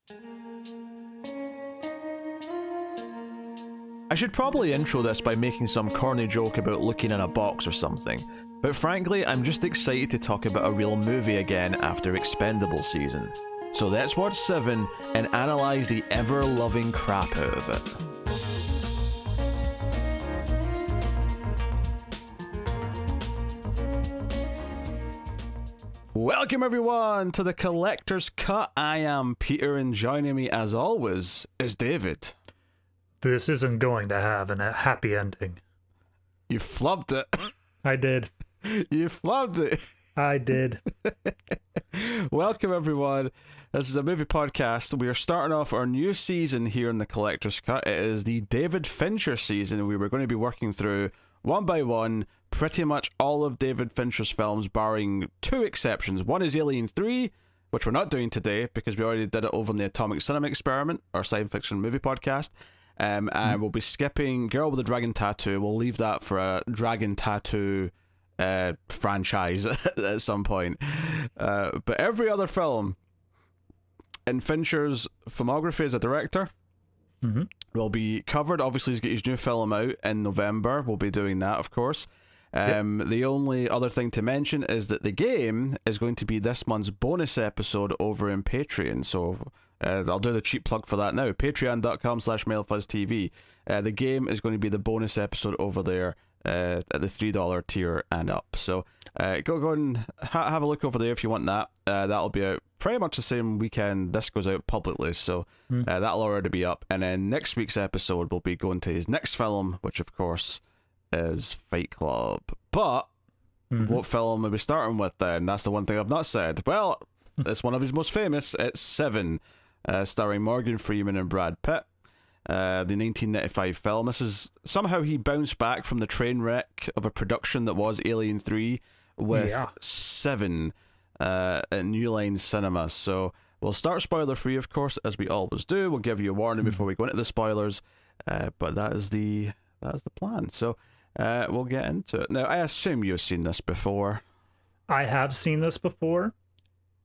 I should probably intro this by making some corny joke about looking in a box or something, but frankly, I'm just excited to talk about a real movie again after Expendables season. So let's watch Se7en and analyse the ever-loving crap out of it. Welcome everyone to the Collector's Cut. I am Peter, and joining me as always is David. This isn't going to have a happy ending. You flubbed it. I did. You flubbed it. I did. Welcome everyone. This is a movie podcast. We are starting off our new season here in the Collector's Cut. It is the David Fincher season. We were going to be working through one by one pretty much all of David Fincher's films, barring two exceptions. One is Alien 3, which we're not doing today because we already did it over in the Atomic Cinema Experiment, our science fiction movie podcast. And we'll be skipping Girl with the Dragon Tattoo. We'll leave that for a Dragon Tattoo franchise at some point. But every other film in Fincher's filmography as a director will be covered. Obviously, he's got his new film out in November. We'll be doing that, of course. The only other thing to mention is that The Game is going to be this month's bonus episode over in Patreon. So I'll do the cheap plug for that now. Patreon.com/MailFuzzTV. The Game is going to be the bonus episode over there at the $3 tier and up. So go and have a look over there if you want that. That'll be out pretty much the same weekend this goes out publicly. So that'll already be up. And then next week's episode will be going to his next film, which of course is Fight Club. But what film are we starting with then? That's the one thing I've not said. Well, it's one of his most famous. It's Se7en, starring Morgan Freeman and Brad Pitt. The 1995 film. This is somehow he bounced back from the train wreck of a production that was Alien 3 with Se7en at New Line Cinema. So we'll start spoiler free, of course, as we always do. We'll give you a warning before we go into the spoilers, but that is the plan. So we'll get into it. Now, I assume you've seen this before. I have seen this before.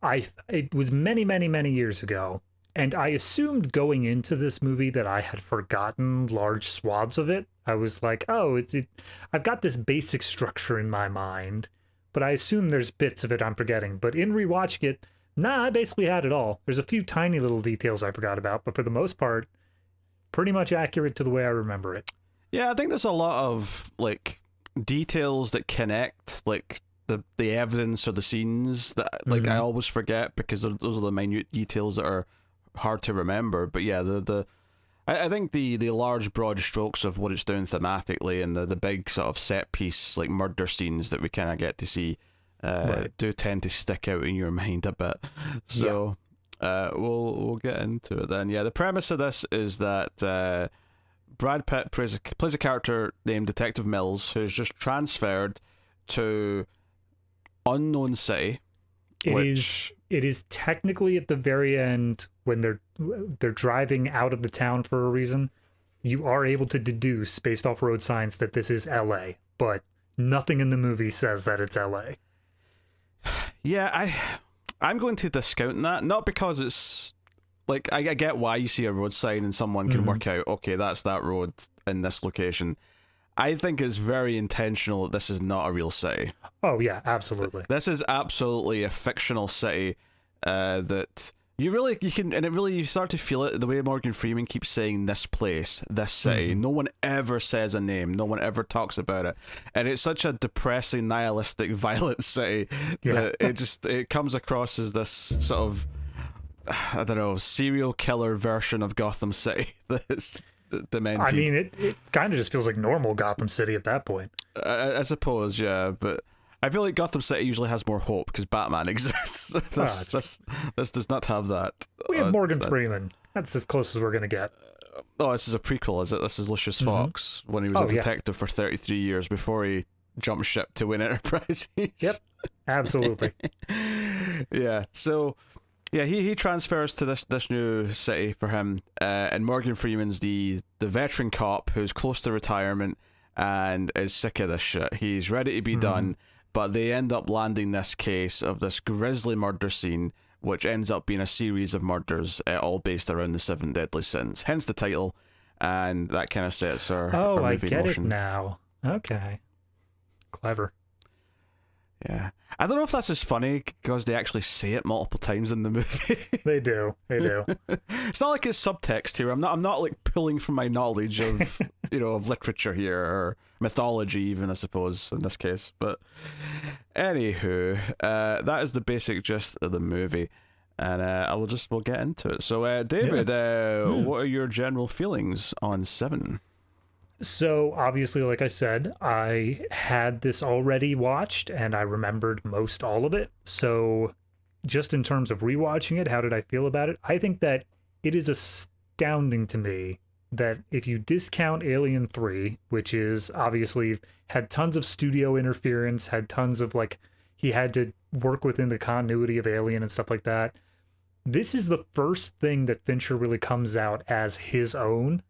It was many, many, many years ago, and I assumed going into this movie that I had forgotten large swaths of it. I was like, oh, I've got this basic structure in my mind, but I assume there's bits of it I'm forgetting. But in rewatching it, I basically had it all. There's a few tiny little details I forgot about, but for the most part, pretty much accurate to the way I remember it. Yeah, I think there's a lot of like details that connect, like the evidence or the scenes that like I always forget because those are the minute details that are hard to remember. But yeah, I think the large broad strokes of what it's doing thematically and the big sort of set piece like murder scenes that we kind of get to see do tend to stick out in your mind a bit. So we'll get into it then. Yeah, the premise of this is that Brad Pitt plays a character named Detective Mills who's just transferred to unknown city. It is technically at the very end when they're driving out of the town for a reason. You are able to deduce based off road signs that this is LA, but nothing in the movie says that it's LA. Yeah, I'm going to discount that, not because it's like I get why you see a road sign and someone can work out, okay, that's that road in this location. I think it's very intentional that this is not a real city. Oh yeah, absolutely. This is absolutely a fictional city that you start to feel it the way Morgan Freeman keeps saying this place, this city. No one ever says a name, no one ever talks about it, and it's such a depressing, nihilistic, violent city that it comes across as this sort of, I don't know, serial killer version of Gotham City that's demented. I mean, it kind of just feels like normal Gotham City at that point. I suppose, yeah, but I feel like Gotham City usually has more hope because Batman exists. This does not have that. We have Morgan Freeman. That's as close as we're going to get. Oh, this is a prequel, is it? This is Lucius Fox when he was a detective for 33 years before he jumped ship to Wayne Enterprises. Yep, absolutely. Yeah, so yeah, he transfers to this new city for him, and Morgan Freeman's the veteran cop who's close to retirement and is sick of this shit. He's ready to be done, but they end up landing this case of this grisly murder scene which ends up being a series of murders, all based around the seven deadly sins. Hence the title, and that kind of sets our I movie in get motion. it now. Okay. Clever. Yeah. I don't know if that's as funny because they actually say it multiple times in the movie. They do. It's not like it's subtext here. I'm not like pulling from my knowledge of of literature here, or mythology even, I suppose, in this case. But anywho, that is the basic gist of the movie. And we'll get into it. So David, what are your general feelings on Seven? So obviously, like I said, I had this already watched and I remembered most all of it. So just in terms of rewatching it, how did I feel about it? I think that it is astounding to me that if you discount Alien 3, which is obviously had tons of studio interference, had tons of he had to work within the continuity of Alien and stuff like that. This is the first thing that Fincher really comes out as his own.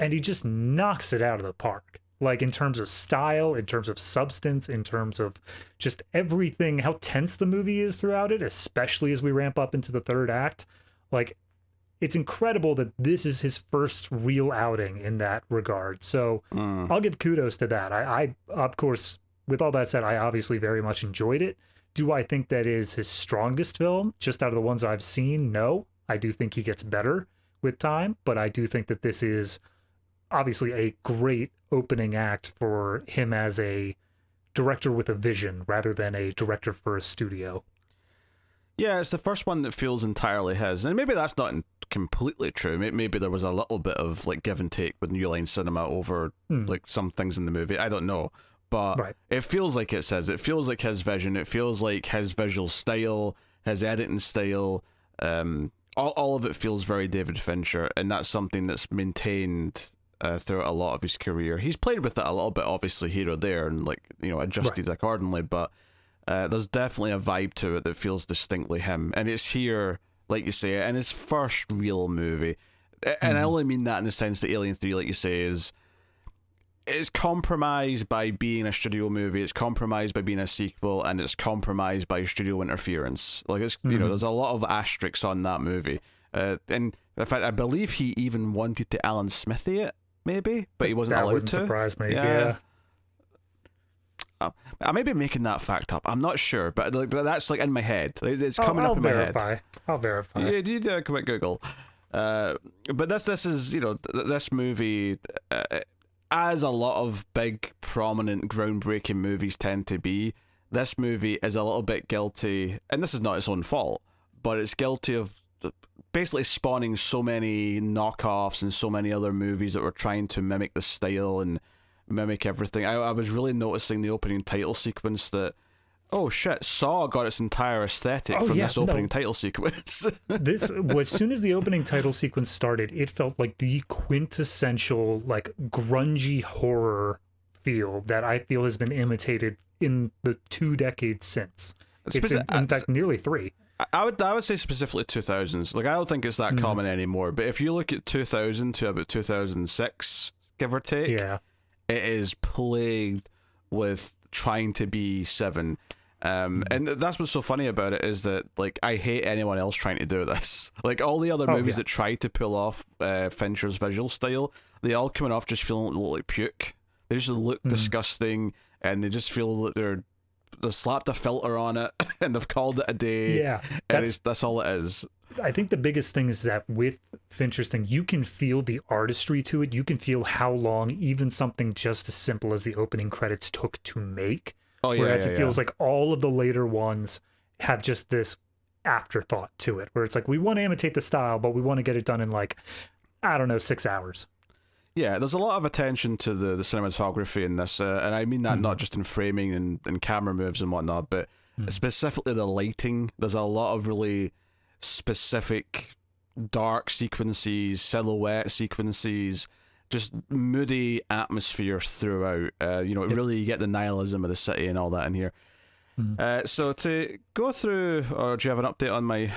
And he just knocks it out of the park. Like in terms of style, in terms of substance, in terms of just everything, how tense the movie is throughout it, especially as we ramp up into the third act. Like, it's incredible that this is his first real outing in that regard. So I'll give kudos to that. I of course, with all that said, I obviously very much enjoyed it. Do I think that is his strongest film? Just out of the ones I've seen, no. I do think he gets better with time, but I do think that this is obviously a great opening act for him as a director with a vision rather than a director for a studio. Yeah, it's the first one that feels entirely his, and maybe that's not completely true. Maybe there was a little bit of give and take with New Line Cinema over some things in the movie. I don't know, but It feels like it says. It feels like his vision. It feels like his visual style, his editing style. All of it feels very David Fincher, and that's something that's maintained throughout a lot of his career. He's played with it a little bit, obviously, here or there, and adjusted accordingly, but there's definitely a vibe to it that feels distinctly him, and it's here, like you say, in his first real movie. And I only mean that in the sense that Alien 3, like you say, is compromised by being a studio movie, it's compromised by being a sequel, and it's compromised by studio interference. It's there's a lot of asterisks on that movie. And in fact, I believe he even wanted to Alan Smithy it, maybe, but he wasn't allowed to. That wouldn't surprise me. Yeah. I may be making that fact up. I'm not sure, but that's in my head. It's coming up in my head. I'll verify. Yeah, you do a quick Google. But this is this movie, as a lot of big, prominent, groundbreaking movies tend to be. This movie is a little bit guilty, and this is not its own fault, but it's guilty of basically spawning so many knockoffs and so many other movies that were trying to mimic the style and mimic everything. I was really noticing the opening title sequence that, oh shit, Saw got its entire aesthetic from this opening title sequence. As soon as the opening title sequence started, it felt like the quintessential, grungy horror feel that I feel has been imitated in the 2 decades since. It's in fact nearly 3. I would say specifically 2000s. I don't think it's that common anymore, but if you look at 2000 to about 2006, give or take, it is plagued with trying to be Seven. And that's what's so funny about it, is that I hate anyone else trying to do this. All the other movies that try to pull off Fincher's visual style, they all coming off just feeling like puke. They just look disgusting, and they just feel that they've slapped a filter on it and they've called it a day. Yeah, and that's all it is. I think the biggest thing is that with Fincher's thing, you can feel the artistry to it. You can feel how long even something just as simple as the opening credits took to make. Whereas it feels like all of the later ones have just this afterthought to it, where it's we want to imitate the style, but we want to get it done in 6 hours. Yeah, there's a lot of attention to the cinematography in this, and I mean that not just in framing and camera moves and whatnot, but specifically the lighting. There's a lot of really specific dark sequences, silhouette sequences, just moody atmosphere throughout. Really you get the nihilism of the city and all that in here. So to go through, or do you have an update on my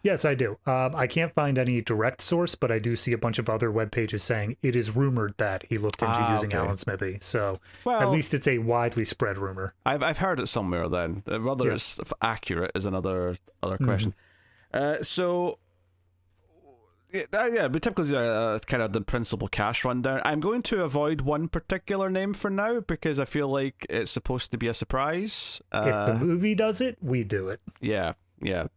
Yes, I do. I can't find any direct source, but I do see a bunch of other web pages saying it is rumored that he looked into using Okay. Alan Smithy. So at Well, least it's a widely spread rumor. I've heard it somewhere. Then whether Yeah. it's accurate is another question. So yeah, we typically do kind of the principal cast rundown. I'm going to avoid one particular name for now because I feel like it's supposed to be a surprise. If the movie does it, we do it. Yeah,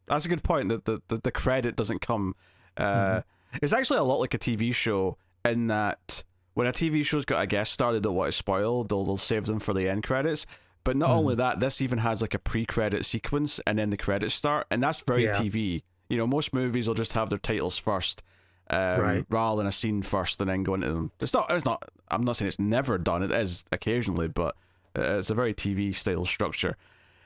that's a good point. That the credit doesn't come. It's actually a lot like a TV show in that when a TV show's got a guest star, they don't want to spoil. They'll save them for the end credits. But not only that, this even has like a pre-credit sequence and then the credits start, and that's very TV. You know, most movies will just have their titles first, rather than a scene first and then go into them. It's not. I'm not saying it's never done. It is occasionally, but it's a very TV style structure.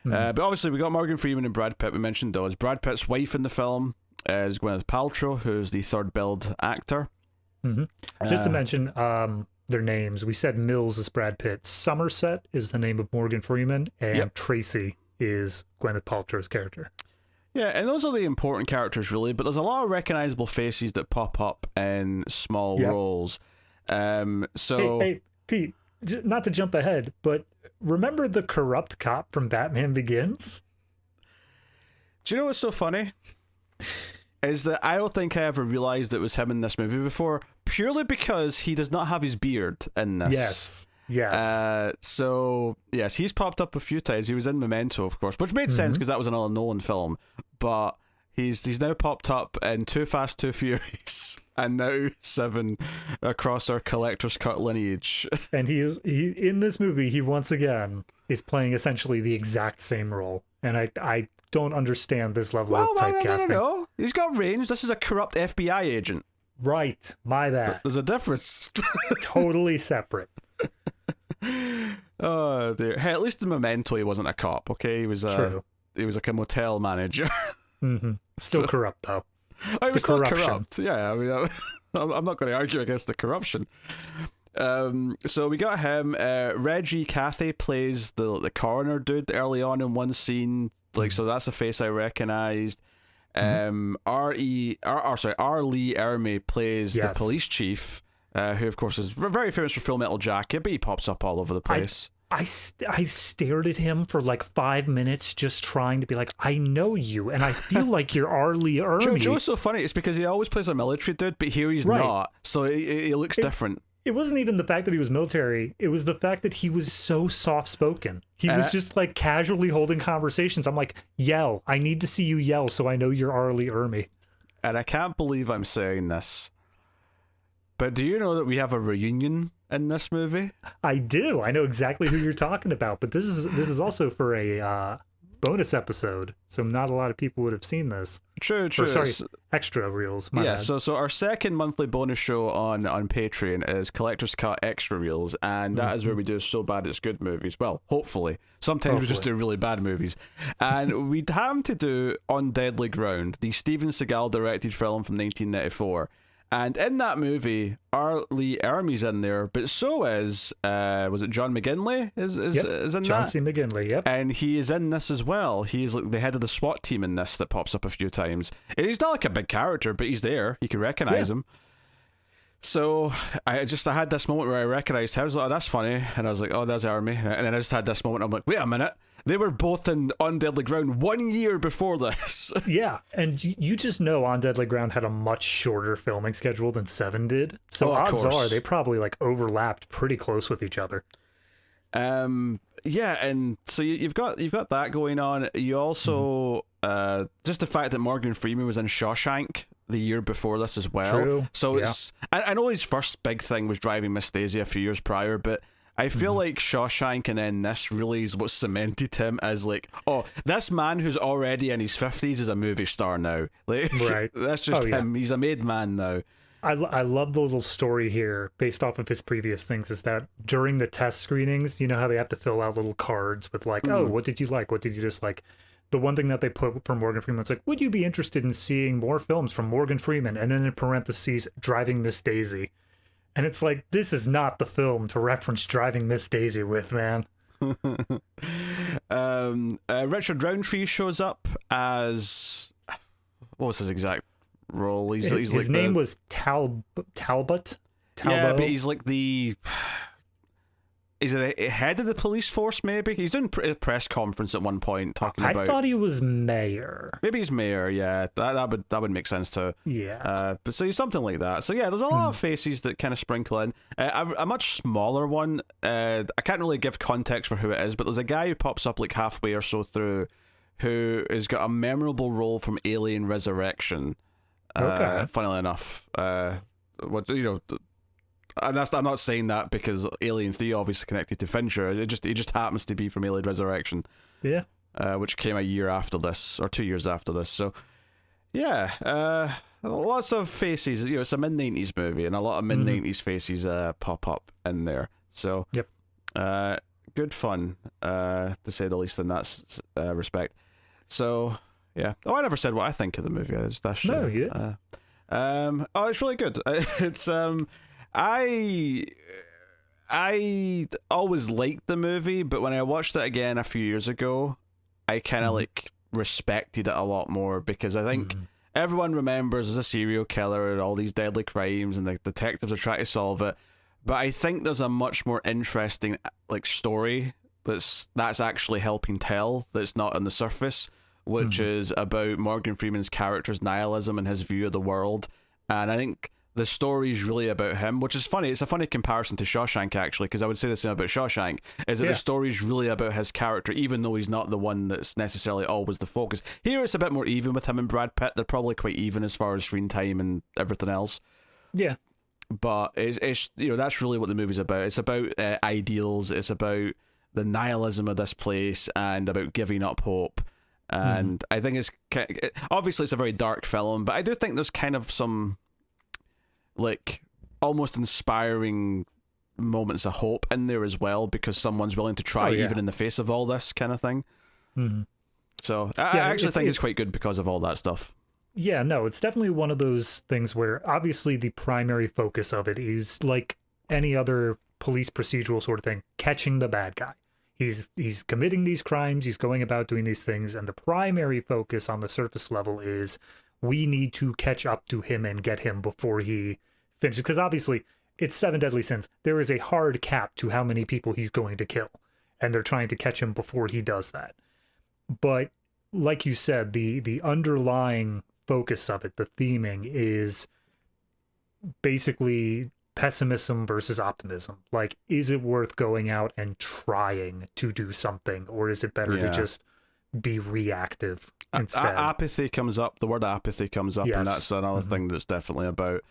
But obviously, we got Morgan Freeman and Brad Pitt. We mentioned those. Brad Pitt's wife in the film is Gwyneth Paltrow, who's the third billed actor. Just to mention their names, we said Mills is Brad Pitt. Somerset is the name of Morgan Freeman, and Tracy is Gwyneth Paltrow's character. Yeah, and those are the important characters, really. But there's a lot of recognizable faces that pop up in small roles. Hey, Pete, not to jump ahead, but remember the corrupt cop from Batman Begins? Do you know what's so funny? Is that I don't think I ever realized it was him in this movie before, purely because he does not have his beard in this. Yes. So yes, he's popped up a few times. He was in Memento, of course, which made sense because that was another Nolan film. But he's now popped up in Too Fast, Too Furious, and now Se7en across our collector's cut lineage. And he in this movie, he once again is playing essentially the exact same role. And I don't understand this level of typecasting. No. He's got range. This is a corrupt FBI agent. Right. My bad. There's a difference. Totally separate. Oh dear. Hey, at least in Memento he wasn't a cop, okay? He was like a motel manager. Still corrupt though. He was still corrupt. Yeah, I mean, I'm not going to argue against the corruption. So we got him. Reggie Cathy plays the coroner dude early on in one scene. Like, so that's a face I recognized. R. Lee Ermey plays the police chief, who of course is very famous for Full Metal Jacket, but he pops up all over the place. I stared at him for like 5 minutes just trying to be like, I know you, and I feel like you're R. Lee Ermey. Joe's so funny. It's because he always plays a military dude, but here he's not, so he looks different. It wasn't even the fact that he was military. It was the fact that he was so soft-spoken. He was just like casually holding conversations. I'm like, yell. I need to see you yell so I know you're R. Lee Ermey. And I can't believe I'm saying this, but do you know that we have a reunion in this movie? I do. I know exactly who you're talking about, but this is also for a bonus episode, so not a lot of people would have seen this. True. Or, sorry, extra reels. My bad. So our second monthly bonus show on Patreon is Collector's Cut Extra Reels, and that is where we do So Bad It's Good movies. Well, hopefully. Sometimes we just do really bad movies. And we'd have to do On Deadly Ground, the Steven Seagal directed film from 1994. And in that movie, R. Lee Ermey's in there, but so is was it John McGinley is in John that? C. McGinley, yep. And he is in this as well. He's like the head of the SWAT team in this that pops up a few times. And he's not like a big character, but he's there. You can recognize him. So I had this moment where I recognized him. I was like, oh, that's funny. And I was like, oh, that's Ermey. And then I just had this moment. I'm like, wait a minute. They were both on Deadly Ground 1 year before this. Yeah, and you just know On Deadly Ground had a much shorter filming schedule than Se7en did. So odds are they probably like overlapped pretty close with each other. Yeah, and so you've got that going on. You also just the fact that Morgan Freeman was in Shawshank the year before this as well. True. So it's I know his first big thing was Driving Miss Daisy a few years prior, but I feel like Shawshank and then this really is what cemented him as like, oh, this man who's already in his 50s is a movie star now. Like, that's just him. He's a made man now. I love the little story here based off of his previous things is that during the test screenings, you know how they have to fill out little cards with like, oh, what did you like? What did you dislike? The one thing that they put for Morgan Freeman, it's like, would you be interested in seeing more films from Morgan Freeman? And then in parentheses, Driving Miss Daisy. And it's like, this is not the film to reference Driving Miss Daisy with, man. Richard Roundtree shows up as... what was his exact role? He's His like name was Talbot. Yeah, but he's like the. Is it the head of the police force, maybe? He's doing a press conference at one point talking about... I thought he was mayor. Maybe he's mayor, yeah. That would make sense too. Yeah. But so he's something like that. So yeah, there's a lot of faces that kind of sprinkle in. A much smaller one, I can't really give context for who it is, but there's a guy who pops up like halfway or so through who has got a memorable role from Alien Resurrection. Okay. Funnily enough. What, you know... And I'm not saying that because Alien 3 obviously connected to Fincher. It just happens to be from Alien Resurrection. Yeah. Which came a year after this, or 2 years after this. So, yeah, lots of faces. You know, it's a mid-90s movie, and a lot of mid-90s faces pop up in there. So, yep. Good fun, to say the least, in that respect. So, yeah. Oh, I never said what I think of the movie. No, you didn't. Oh, it's really good. It's I always liked the movie, but when I watched it again a few years ago, I kind of like respected it a lot more, because I think everyone remembers there's a serial killer and all these deadly crimes and the detectives are trying to solve it, but I think there's a much more interesting like story that's actually helping tell, that's not on the surface, which is about Morgan Freeman's character's nihilism and his view of the world. And I think the story is really about him, which is funny. It's a funny comparison to Shawshank, actually, because I would say the same about Shawshank, is that the story is really about his character, even though he's not the one that's necessarily always the focus. Here it's a bit more even with him and Brad Pitt. They're probably quite even as far as screen time and everything else. Yeah. But it's you know, that's really what the movie's about. It's about ideals. It's about the nihilism of this place and about giving up hope. And I think obviously it's a very dark film, but I do think there's kind of some like almost inspiring moments of hope in there as well, because someone's willing to try even in the face of all this kind of thing. So I actually think it's quite good because of all that stuff. Yeah, no, it's definitely one of those things where obviously the primary focus of it is like any other police procedural sort of thing, catching the bad guy. He's committing these crimes, he's going about doing these things, and the primary focus on the surface level is we need to catch up to him and get him before he finishes. Because obviously, it's 7 deadly sins. There is a hard cap to how many people he's going to kill. And they're trying to catch him before he does that. But like you said, the underlying focus of it, the theming, is basically pessimism versus optimism. Like, is it worth going out and trying to do something? Or is it better to just be reactive instead? Apathy comes up. The word apathy comes up, and that's another thing that's definitely about.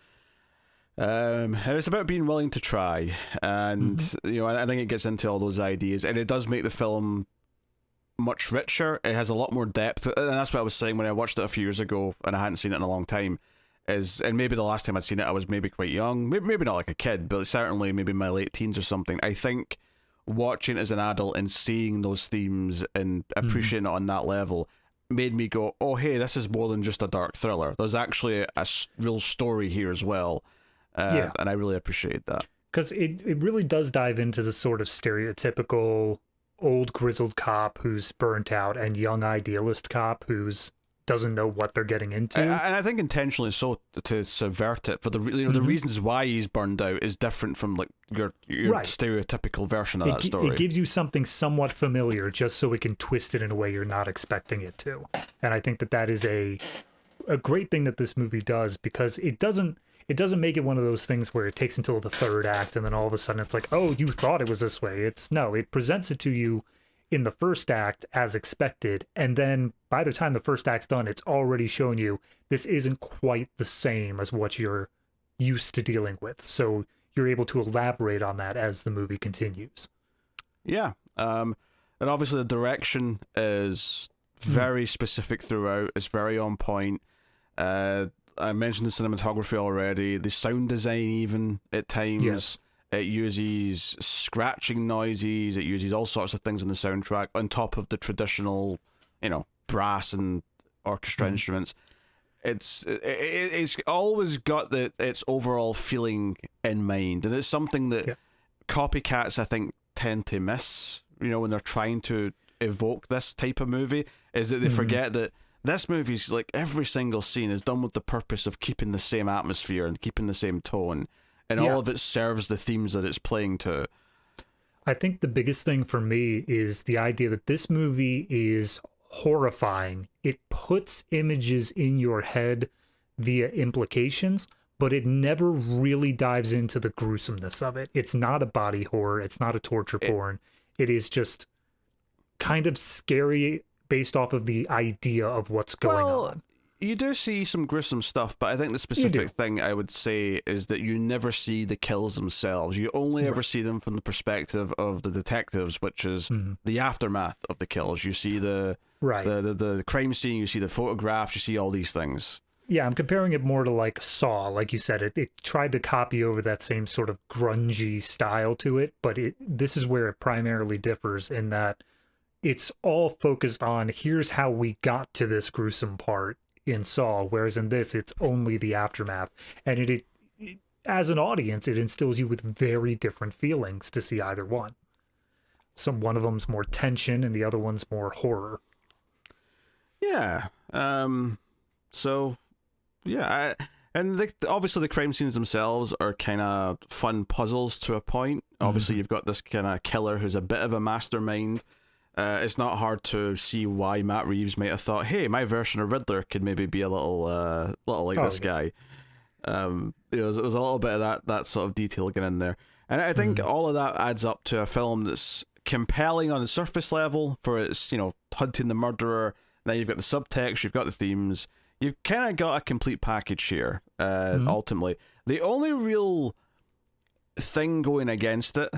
And it's about being willing to try, and you know, I think it gets into all those ideas, and it does make the film much richer. It has a lot more depth, and that's what I was saying when I watched it a few years ago, and I hadn't seen it in a long time. And maybe the last time I'd seen it, I was maybe quite young, maybe not like a kid, but certainly maybe in my late teens or something. I think watching it as an adult and seeing those themes and appreciating it on that level made me go, oh hey, this is more than just a dark thriller. There's actually a real story here as well. And I really appreciate that. Because it really does dive into the sort of stereotypical old grizzled cop who's burnt out and young idealist cop who's doesn't know what they're getting into. And I think intentionally so, to subvert it, for the the reasons why he's burned out is different from like your stereotypical version of that story. It gives you something somewhat familiar just so it can twist it in a way you're not expecting it to. And I think that is a great thing that this movie does, because it doesn't make it one of those things where it takes until the third act and then all of a sudden it's like, oh, you thought it was this way. It presents it to you in the first act as expected, and then by the time the first act's done, it's already shown you this isn't quite the same as what you're used to dealing with. So you're able to elaborate on that as the movie continues. Yeah. And obviously the direction is very specific throughout. It's very on point. I mentioned the cinematography already. The sound design even at times. Yes. It uses scratching noises. It uses all sorts of things in the soundtrack on top of the traditional, you know, brass and orchestra instruments. It's always got its overall feeling in mind, and it's something that copycats, I think, tend to miss. You know, when they're trying to evoke this type of movie, is that they forget that This movie's like every single scene is done with the purpose of keeping the same atmosphere and keeping the same tone, and all of it serves the themes that it's playing to. I think the biggest thing for me is the idea that this movie is horrifying. It puts images in your head via implications, but it never really dives into the gruesomeness of it. It's not a body horror. It's not a torture porn. It is just kind of scary based off of the idea of what's going on. You do see some gruesome stuff, but I think the specific thing I would say is that you never see the kills themselves. You only ever see them from the perspective of the detectives, which is the aftermath of the kills. You see the crime scene, you see the photographs, you see all these things. Yeah, I'm comparing it more to like Saw. Like you said, it tried to copy over that same sort of grungy style to it, but this is where it primarily differs in that it's all focused on here's how we got to this gruesome part in Saw, whereas in this it's only the aftermath, and it as an audience it instills you with very different feelings to see either one. One of them's more tension and the other one's more horror. Yeah. So yeah, obviously the crime scenes themselves are kind of fun puzzles to a point. Obviously you've got this kind of killer who's a bit of a mastermind. It's not hard to see why Matt Reeves might have thought, hey, my version of Riddler could maybe be a little like this guy. There's a little bit of that sort of detail getting in there. And I think all of that adds up to a film that's compelling on the surface level for its, hunting the murderer. Then you've got the subtext, you've got the themes. You've kind of got a complete package here, ultimately. The only real thing going against it,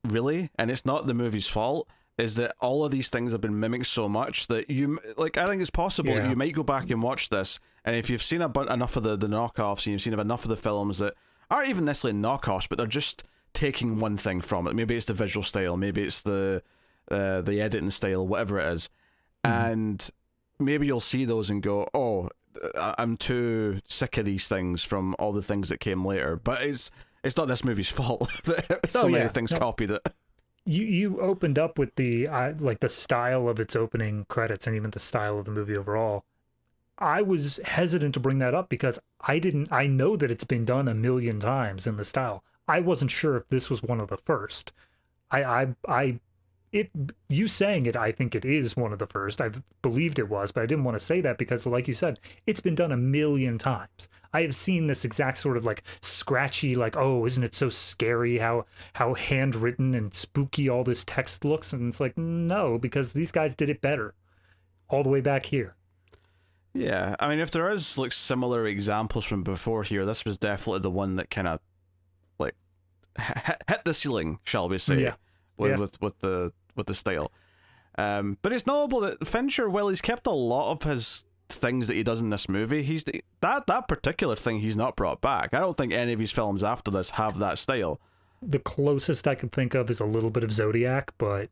really, and it's not the movie's fault, is that all of these things have been mimicked so much that I think it's possible that you might go back and watch this, and if you've seen enough of the knockoffs and you've seen enough of the films that aren't even necessarily knockoffs, but they're just taking one thing from it. Maybe it's the visual style, maybe it's the editing style, whatever it is, and maybe you'll see those and go, oh, I'm too sick of these things from all the things that came later. But it's not this movie's fault that so many things copied it. You opened up with the the style of its opening credits and even the style of the movie overall. I was hesitant to bring that up because I know that it's been done a million times in the style. I wasn't sure if this was one of the first. You saying it, I think it is one of the first. I believed it was, but I didn't want to say that because, like you said, it's been done a million times. I have seen this exact sort of like scratchy, like, oh, isn't it so scary how handwritten and spooky all this text looks? And it's like, no, because these guys did it better all the way back here. Yeah, I mean, if there is like similar examples from before here, this was definitely the one that kind of like hit the ceiling, shall we say? With the style. But it's notable that Fincher, well, he's kept a lot of his things that he does in this movie. That particular thing he's not brought back. I don't think any of his films after this have that style. The closest I can think of is a little bit of Zodiac, but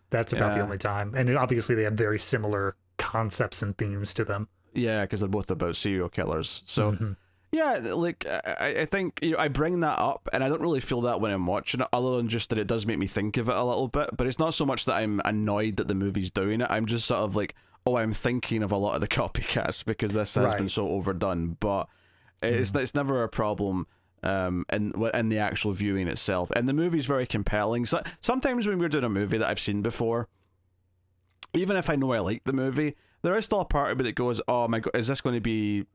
that's about the only time. And obviously they have very similar concepts and themes to them. Yeah, because they're both about serial killers. So yeah, like I think I bring that up, and I don't really feel that when I'm watching it, other than just that it does make me think of it a little bit. But it's not so much that I'm annoyed that the movie's doing it. I'm just sort of like, oh, I'm thinking of a lot of the copycats because this has been so overdone. But it's never a problem in the actual viewing itself, and the movie's very compelling. So sometimes when we're doing a movie that I've seen before, even if I know I like the movie, there is still a part of me that goes, oh my god, is this going to be...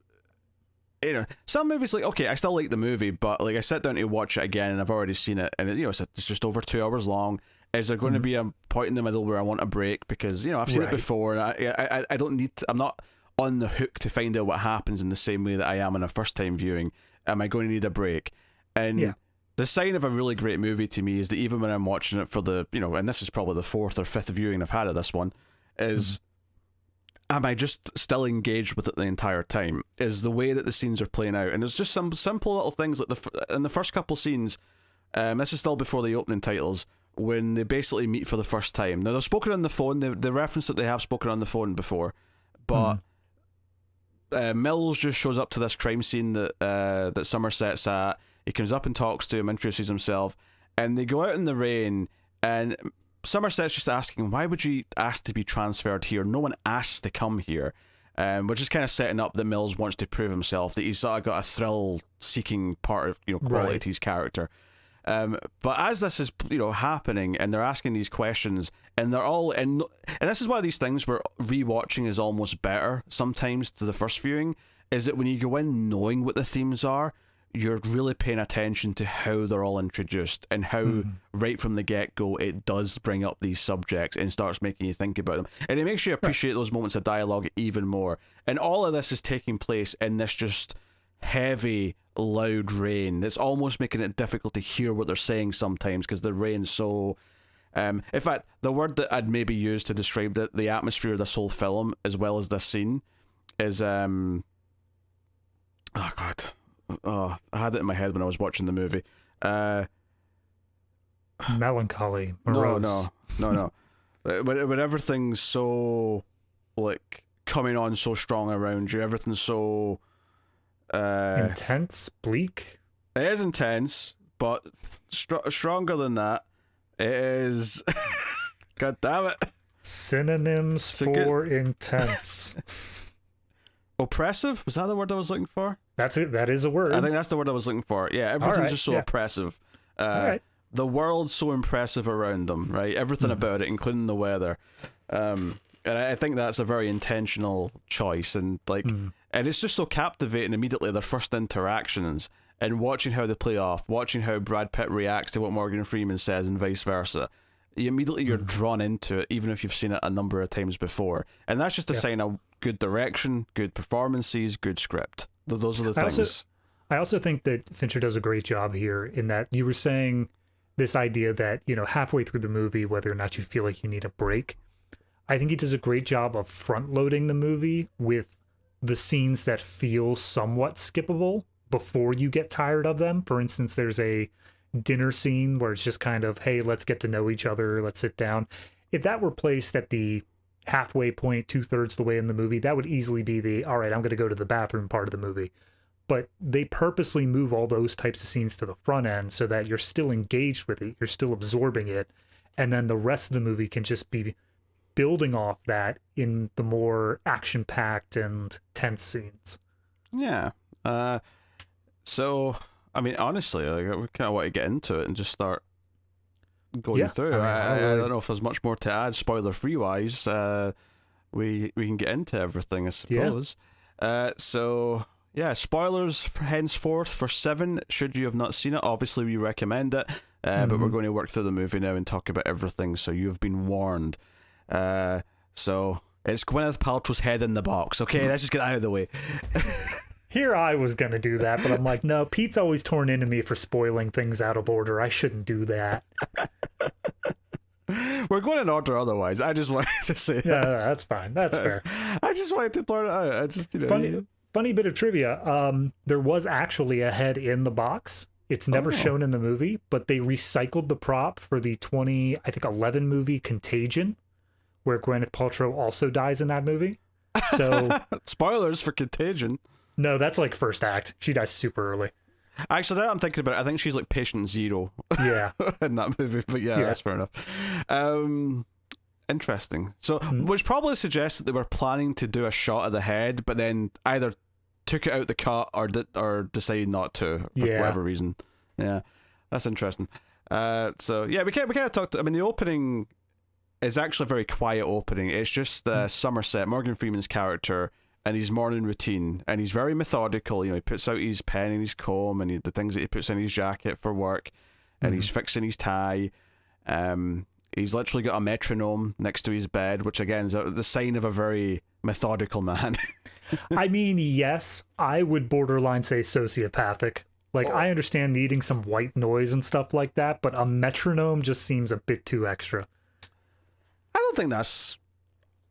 some movies, like, okay, I still like the movie, but like I sit down to watch it again and I've already seen it, and it's just over 2 hours long. Is there going to be a point in the middle where I want a break because I've seen it before, and I don't need to, I'm not on the hook to find out what happens in the same way that I am in a first time viewing. Am I going to need a break? And the sign of a really great movie to me is that even when I'm watching it for the and this is probably the 4th or 5th viewing I've had of this one, is am I just still engaged with it the entire time? Is the way that the scenes are playing out, and there's just some simple little things like in the first couple scenes. This is still before the opening titles, when they basically meet for the first time. Now they've spoken on the phone. They reference that they have spoken on the phone before, but Mills just shows up to this crime scene that Somerset's at. He comes up and talks to him, introduces himself, and they go out in the rain, and Somerset's just asking, why would you ask to be transferred here? No one asked to come here. which is kind of setting up that Mills wants to prove himself, that he's sort of got a thrill-seeking part of quality Right. to his character. But as this is happening, and they're asking these questions, and they're all and this is one of these things where rewatching is almost better sometimes to the first viewing, is that when you go in knowing what the themes are, you're really paying attention to how they're all introduced and how right from the get-go it does bring up these subjects and starts making you think about them, and it makes you appreciate those moments of dialogue even more. And all of this is taking place in this just heavy, loud rain that's almost making it difficult to hear what they're saying sometimes, because the rain's so in fact, the word that I'd maybe use to describe the atmosphere of this whole film as well as this scene is oh god, I had it in my head when I was watching the movie. Melancholy, morose. No. When everything's so like coming on so strong around you, everything's so Intense, bleak. it is intense, but stronger than that, it is. God damn it! Synonyms for intense. Oppressive? Was that the word I was looking for? That's it. That is a word. I think that's the word I was looking for. Yeah, everything's right, just so yeah. oppressive. All right. The world's so impressive around them, right? Everything about it, including the weather. And I think that's a very intentional choice, and and it's just so captivating immediately, their first interactions, and watching how they play off, watching how Brad Pitt reacts to what Morgan Freeman says and vice versa. You're drawn into it, even if you've seen it a number of times before. And that's just a sign of good direction, good performances, good script. Those are the things. I also think that Fincher does a great job here in that you were saying this idea that, halfway through the movie, whether or not you feel like you need a break. I think he does a great job of front loading the movie with the scenes that feel somewhat skippable before you get tired of them. For instance, there's a dinner scene where it's just kind of, hey, let's get to know each other, let's sit down. If that were placed at the halfway point, 2/3 the way in the movie, that would easily be the, all right, I'm going to go to the bathroom part of the movie. But they purposely move all those types of scenes to the front end so that you're still engaged with it, you're still absorbing it, and then the rest of the movie can just be building off that in the more action-packed and tense scenes. Yeah. So, I mean, honestly, we kind of want to get into it and just start going through. I don't know if there's much more to add, spoiler-free wise. We can get into everything, I suppose. So, yeah, spoilers henceforth for Se7en. Should you have not seen it, obviously we recommend it. But we're going to work through the movie now and talk about everything, so you've been warned. So it's Gwyneth Paltrow's head in the box. Okay, let's just get that out of the way. Here I was going to do that, but I'm like, no, Pete's always torn into me for spoiling things out of order. I shouldn't do that. We're going in order otherwise. I just wanted to say that. Yeah, that's fine. That's fair. I just wanted to blurt it out. I just, Funny bit of trivia. There was actually a head in the box. It's never shown in the movie, but they recycled the prop for the 2011 movie Contagion, where Gwyneth Paltrow also dies in that movie. So spoilers for Contagion. No, that's like first act. She dies super early. Actually, now I'm thinking about it, I think she's like patient zero. Yeah. In that movie, but yeah, that's fair enough. Interesting. So, which probably suggests that they were planning to do a shot of the head, but then either took it out the cut or decided not to for whatever reason. Yeah, that's interesting. So yeah, we kind of talked. I mean, the opening is actually a very quiet opening. It's just Somerset, Morgan Freeman's character, and his morning routine, and he's very methodical. He puts out his pen and his comb and the things that he puts in his jacket for work, and he's fixing his tie. He's literally got a metronome next to his bed, which again is the sign of a very methodical man. I mean, yes, I would borderline say sociopathic. Like, I understand needing some white noise and stuff like that, but a metronome just seems a bit too extra. I don't think that's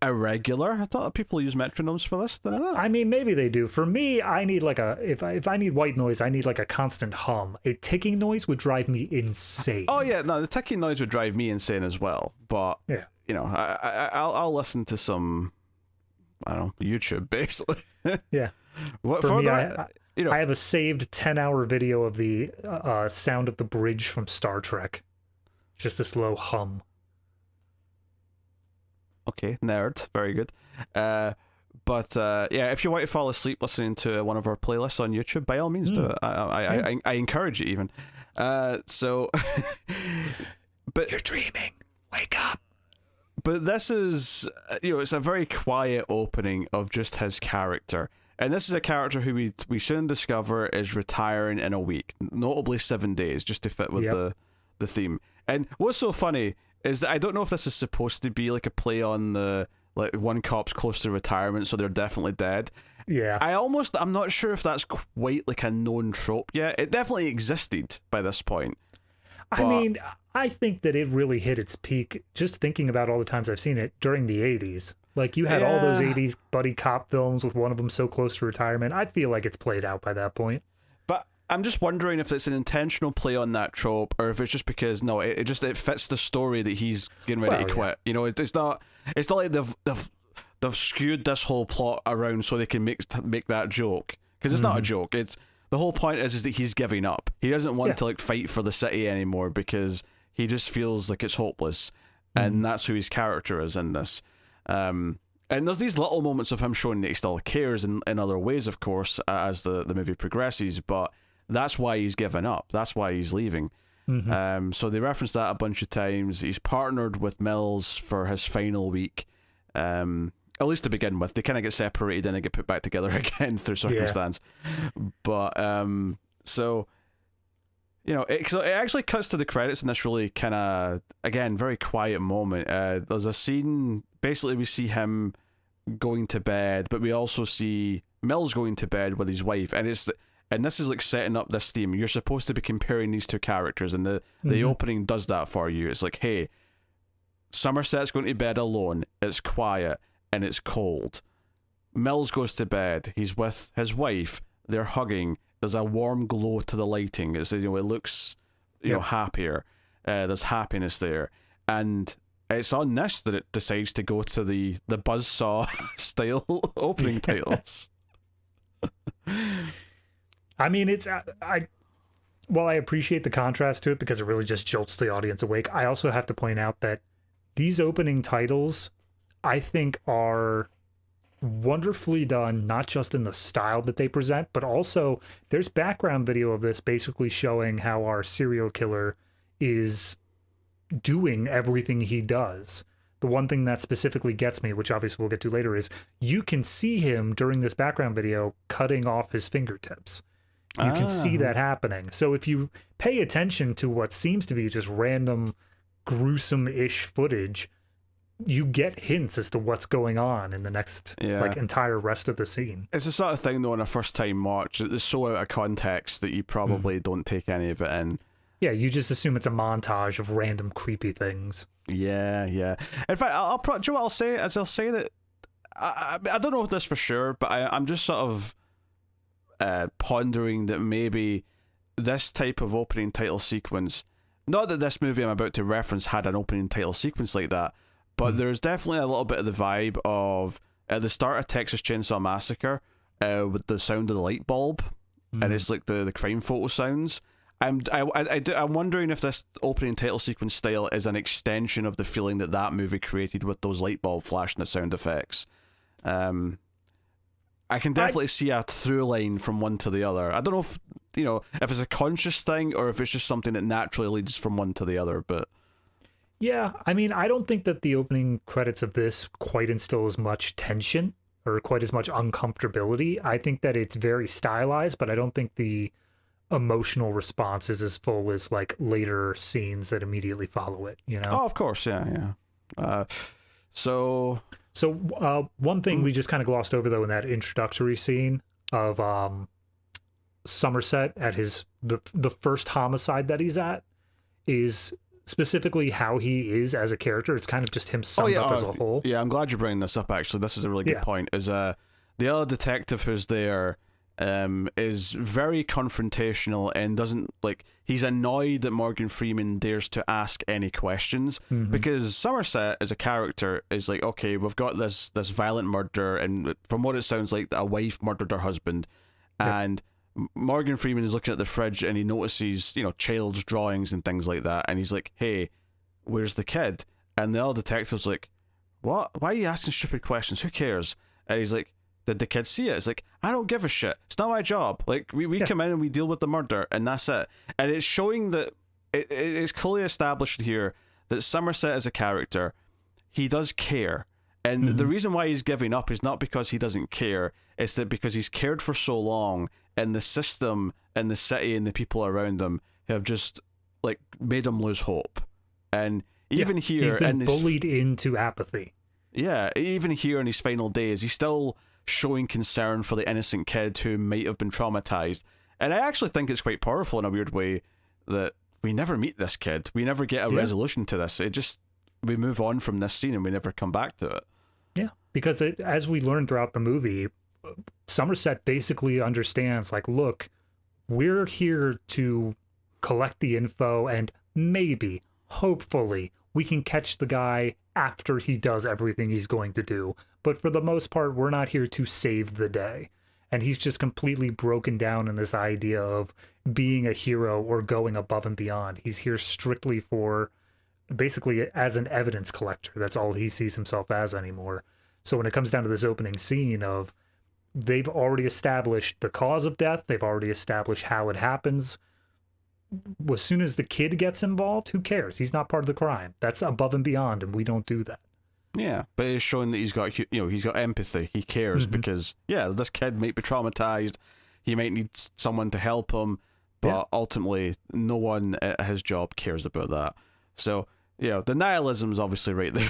irregular. I thought people use metronomes for this. I mean, maybe they do. For me, I need like if I need white noise, I need like a constant hum. A ticking noise would drive me insane. Oh yeah, no, the ticking noise would drive me insane as well. But yeah, I'll listen to some, I don't know, YouTube basically. Yeah. For me, I have a saved 10-hour video of the sound of the bridge from Star Trek. Just this low hum. Okay, nerd, very good. But yeah, if you want to fall asleep listening to one of our playlists on YouTube, by all means do it. I encourage it even. So, but you're dreaming. Wake up. But this is, it's a very quiet opening of just his character. And this is a character who we soon discover is retiring in a week, notably 7 days, just to fit with the theme. And what's so funny is that I don't know if this is supposed to be like a play on the, like, one cop's close to retirement, so they're definitely dead. Yeah. I'm not sure if that's quite like a known trope yet. It definitely existed by this point. I mean, I think that it really hit its peak, just thinking about all the times I've seen it, during the 80s. Like, you had all those 80s buddy cop films with one of them so close to retirement. I feel like it's played out by that point. But I'm just wondering if it's an intentional play on that trope, or if it's just because, no, it fits the story that he's getting ready to quit. You know, it's not like they've skewed this whole plot around so they can make that joke. Because it's not a joke. It's the whole point is that he's giving up. He doesn't want to like fight for the city anymore because he just feels like it's hopeless. And that's who his character is in this. And there's these little moments of him showing that he still cares in other ways, of course, as the movie progresses, but that's why he's given up. That's why he's leaving. So they reference that a bunch of times. He's partnered with Mills for his final week, at least to begin with. They kind of get separated and they get put back together again through circumstance. But so it actually cuts to the credits in this really kind of, again, very quiet moment. There's a scene, basically we see him going to bed, but we also see Mills going to bed with his wife, and this is like setting up this theme. You're supposed to be comparing these two characters, and the opening does that for you. It's like, hey, Somerset's going to bed alone, it's quiet, and it's cold. Mills goes to bed, he's with his wife, they're hugging, there's a warm glow to the lighting. It looks happier. There's happiness there. And it's on this that it decides to go to the buzzsaw style opening titles. I mean, while I appreciate the contrast to it because it really just jolts the audience awake, I also have to point out that these opening titles, I think, are wonderfully done, not just in the style that they present, but also there's background video of this basically showing how our serial killer is doing everything he does. The one thing that specifically gets me, which obviously we'll get to later, is you can see him during this background video cutting off his fingertips. You can see that happening. So if you pay attention to what seems to be just random gruesome-ish footage, you get hints as to what's going on in the next entire rest of the scene. It's the sort of thing, though, on a first-time watch, it's so out of context that you probably don't take any of it in. Yeah, you just assume it's a montage of random creepy things. Yeah. In fact, do you know what I'll say? I'll say that I don't know this for sure, but I'm just sort of pondering that maybe this type of opening title sequence, not that this movie I'm about to reference had an opening title sequence like that, but there's definitely a little bit of the vibe of at the start of Texas Chainsaw Massacre with the sound of the light bulb, and it's like the crime photo sounds. I'm wondering if this opening title sequence style is an extension of the feeling that movie created with those light bulb flashing the sound effects. I can definitely see a through line from one to the other. I don't know if it's a conscious thing or if it's just something that naturally leads from one to the other, but yeah, I mean, I don't think that the opening credits of this quite instill as much tension or quite as much uncomfortability. I think that it's very stylized, but I don't think the emotional response is as full as like later scenes that immediately follow it, Oh, of course, yeah. So one thing we just kind of glossed over, though, in that introductory scene of Somerset at the first homicide that he's at is specifically how he is as a character. It's kind of just him summed up as a whole. Yeah, I'm glad you're bringing this up, actually. This is a really good point. Is the other detective who's there is very confrontational and doesn't, like, he's annoyed that Morgan Freeman dares to ask any questions, because Somerset as a character is like, okay, we've got this violent murder, and from what it sounds like, a wife murdered her husband, and Morgan Freeman is looking at the fridge and he notices, child's drawings and things like that, and he's like, hey, where's the kid? And the other detective's like, what? Why are you asking stupid questions? Who cares? And he's like, did the kid see it? It's like, I don't give a shit. It's not my job. Like, we come in and we deal with the murder, and that's it. And it's showing that it is clearly established here that Somerset as a character, he does care. And the reason why he's giving up is not because he doesn't care, it's that because he's cared for so long, and the system and the city and the people around him have just, like, made him lose hope. And even here... He's been bullied into apathy. Yeah, even here in his final days, he's still showing concern for the innocent kid who might have been traumatized. And I actually think it's quite powerful in a weird way that we never meet this kid. We never get a resolution to this. It just... we move on from this scene and we never come back to it. Yeah, because as we learn throughout the movie, Somerset basically understands, like, look, we're here to collect the info and maybe, hopefully, we can catch the guy after he does everything he's going to do. But for the most part, we're not here to save the day. And he's just completely broken down in this idea of being a hero or going above and beyond. He's here strictly for... basically as an evidence collector. That's all he sees himself as anymore. So when it comes down to this opening scene of, they've already established the cause of death, they've already established how it happens. As soon as the kid gets involved, who cares? He's not part of the crime. That's above and beyond, and we don't do that. Yeah, but it's showing that he's got, he's got empathy. He cares because, this kid might be traumatized. He might need someone to help him, but ultimately, no one at his job cares about that. So, the nihilism's obviously right there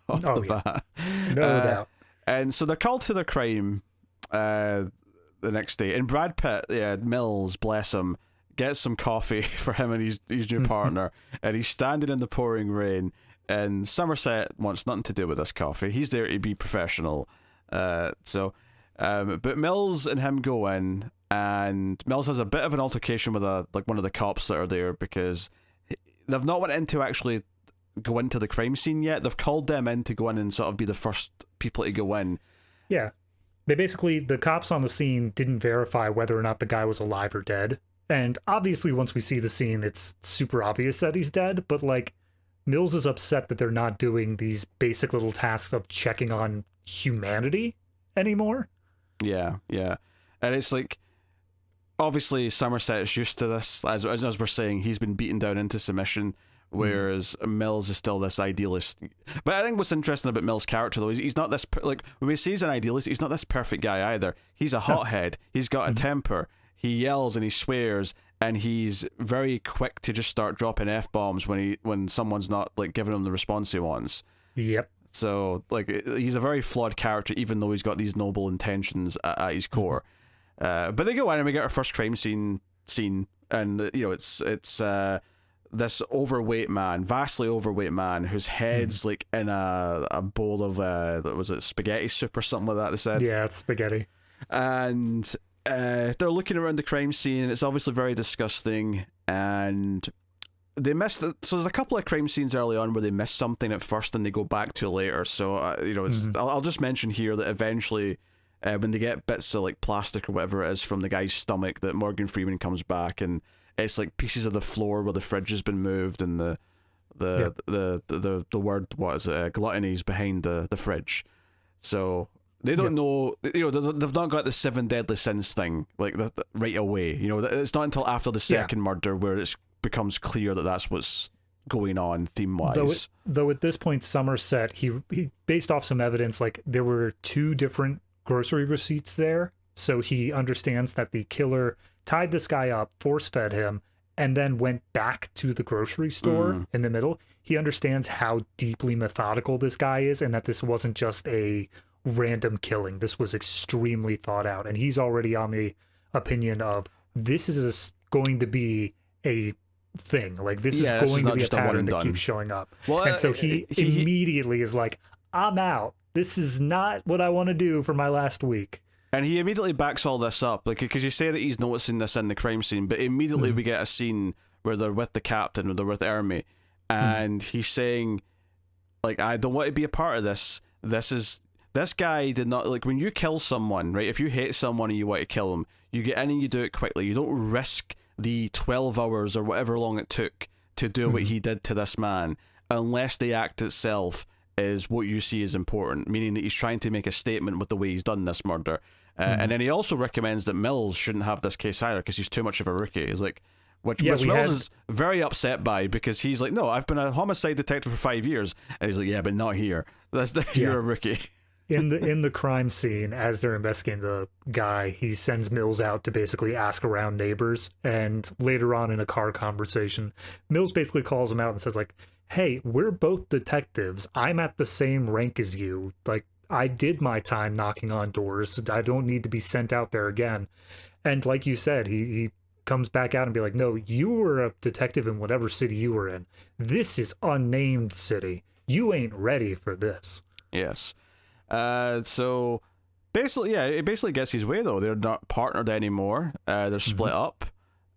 off the bat. No doubt. And so they're called to the crime the next day. And Brad Pitt, Mills, bless him, gets some coffee for him and his new partner. And he's standing in the pouring rain. And Somerset wants nothing to do with this coffee. He's there to be professional. But Mills and him go in. And Mills has a bit of an altercation with one of the cops that are there because... they've not went in to actually go into the crime scene yet. They've called them in to go in and sort of be the first people to go in. Yeah. They basically, the cops on the scene didn't verify whether or not the guy was alive or dead. And obviously, once we see the scene, it's super obvious that he's dead. But, like, Mills is upset that they're not doing these basic little tasks of checking on humanity anymore. Yeah. And it's like... obviously, Somerset is used to this. As we're saying, he's been beaten down into submission, whereas Mills is still this idealist. But I think what's interesting about Mills' character, though, he's not this... like, when we say he's an idealist, he's not this perfect guy either. He's a hothead. He's got a temper. He yells and he swears, and he's very quick to just start dropping F-bombs when someone's not, like, giving him the response he wants. Yep. So, like, he's a very flawed character, even though he's got these noble intentions at his core. But they go in and we get our first crime scene, and it's this overweight man, vastly overweight man, whose head's like in a bowl of was it spaghetti soup or something like that? They said. Yeah, it's spaghetti. And they're looking around the crime scene, and it's obviously very disgusting. And they missed so there's a couple of crime scenes early on where they miss something at first and they go back to later. So I'll just mention here that eventually. When they get bits of like plastic or whatever it is from the guy's stomach, that Morgan Freeman comes back and it's like pieces of the floor where the fridge has been moved, and the word, what is it, gluttony's behind the fridge. So they don't know, they've not got the 7 deadly sins thing like right away. It's not until after the second murder where it becomes clear that that's what's going on theme wise. Though at this point, Somerset, he based off some evidence, like there were 2 different grocery receipts there, so he understands that the killer tied this guy up, force-fed him, and then went back to the grocery store in the middle. He understands how deeply methodical this guy is, and that this wasn't just a random killing. This was extremely thought out, and he's already on the opinion of this is going to be a thing. Like, this is going to be a pattern that keeps showing up. Well, and so he immediately is like, I'm out. This is not what I want to do for my last week. And he immediately backs all this up, like, because you say that he's noticing this in the crime scene, but immediately we get a scene where they're with the captain, or they're with Ermi, and he's saying, like, I don't want to be a part of this. This guy did not, like, when you kill someone, right, if you hate someone and you want to kill them, you get in and you do it quickly. You don't risk the 12 hours or whatever long it took to do what he did to this man, unless the act itself is what you see as important, meaning that he's trying to make a statement with the way he's done this murder. And then he also recommends that Mills shouldn't have this case either because he's too much of a rookie. He's like, which Mills is very upset by, because he's like, no, I've been a homicide detective for 5 years, and he's like, yeah, but not here. You're a rookie. In the crime scene, as they're investigating the guy, he sends Mills out to basically ask around neighbors, and later on in a car conversation, Mills basically calls him out and says like, hey, we're both detectives. I'm at the same rank as you. Like, I did my time knocking on doors. I don't need to be sent out there again. And like you said, he comes back out and be like, no, you were a detective in whatever city you were in. This is unnamed city. You ain't ready for this. Yes. So basically, yeah, it basically gets his way though. They're not partnered anymore. They're split up.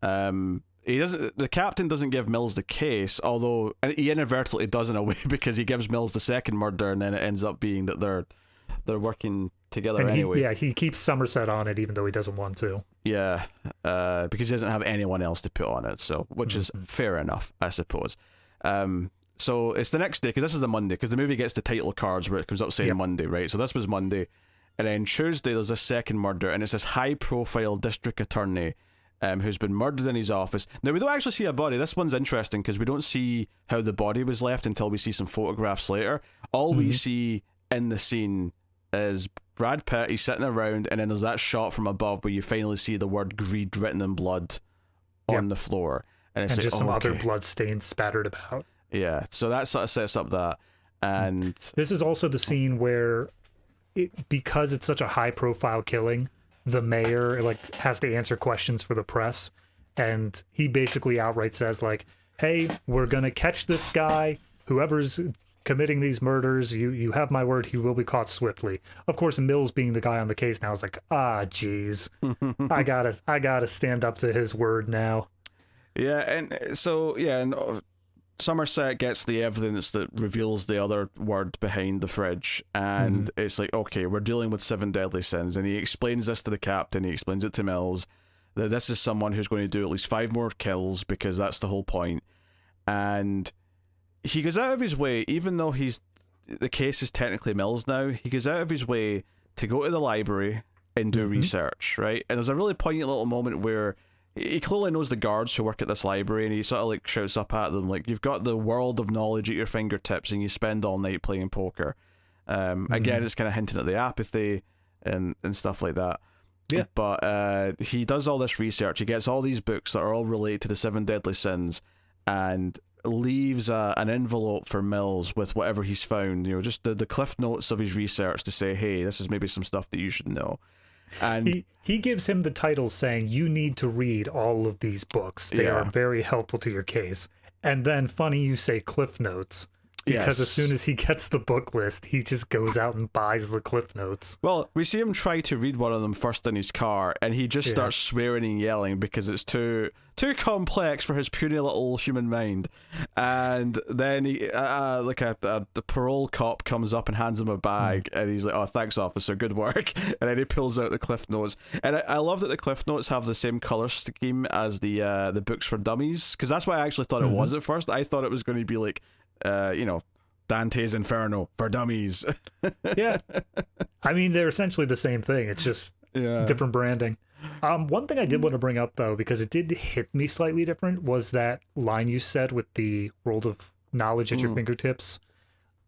The captain doesn't give Mills the case, although he inadvertently does in a way, because he gives Mills the second murder, and then it ends up being that they're working together anyway. He keeps Somerset on it even though he doesn't want to. Yeah, because he doesn't have anyone else to put on it, so which is fair enough, I suppose. So it's the next day, because this is the Monday, because the movie gets the title cards where it comes up saying Monday, right? So this was Monday, and then Tuesday there's a second murder, and it's this high-profile district attorney who's been murdered in his office. Now, we don't actually see a body. This one's interesting because we don't see how the body was left until we see some photographs later. All we see in the scene is Brad Pitt. He's sitting around, and then there's that shot from above where you finally see the word greed written in blood on the floor. And it's just some other blood stains spattered about. Yeah, so that sort of sets up that. And this is also the scene where, because it's such a high-profile killing, the mayor has to answer questions for the press, and he basically outright says like, hey, we're gonna catch this guy, whoever's committing these murders, you have my word, he will be caught swiftly. Of course, Mills, being the guy on the case now, is like, geez, I gotta stand up to his word now. Yeah, and so Somerset gets the evidence that reveals the other word behind the fridge, and it's like, okay, we're dealing with 7 deadly sins, and he explains this to the captain, he explains it to Mills, that this is someone who's going to do at least 5 more kills, because that's the whole point. And he goes out of his way, even though the case is technically Mills now, he goes out of his way to go to the library and do research, right? And there's a really poignant little moment where he clearly knows the guards who work at this library, and he sort of like shouts up at them like, you've got the world of knowledge at your fingertips and you spend all night playing poker. Again, it's kind of hinting at the apathy and stuff like that. Yeah. But he does all this research, he gets all these books that are all related to the 7 deadly sins, and leaves an envelope for Mills with whatever he's found, just the cliff notes of his research, to say, hey, this is maybe some stuff that you should know. And he gives him the titles saying, you need to read all of these books. They are very helpful to your case. And then, funny you say Cliff Notes, because as soon as he gets the book list, he just goes out and buys the Cliff Notes. Well, we see him try to read one of them first in his car, and he just starts swearing and yelling because it's too complex for his puny little human mind. And then he, the parole cop comes up and hands him a bag, and he's like, "Oh, thanks, officer, good work." And then he pulls out the Cliff Notes, and I love that the Cliff Notes have the same color scheme as the books for dummies, because that's what I actually thought it was at first. I thought it was going to be like, Dante's Inferno for dummies. Yeah, I mean, they're essentially the same thing. It's just different branding. One thing I did want to bring up, though, because it did hit me slightly different, was that line you said with the world of knowledge at your fingertips.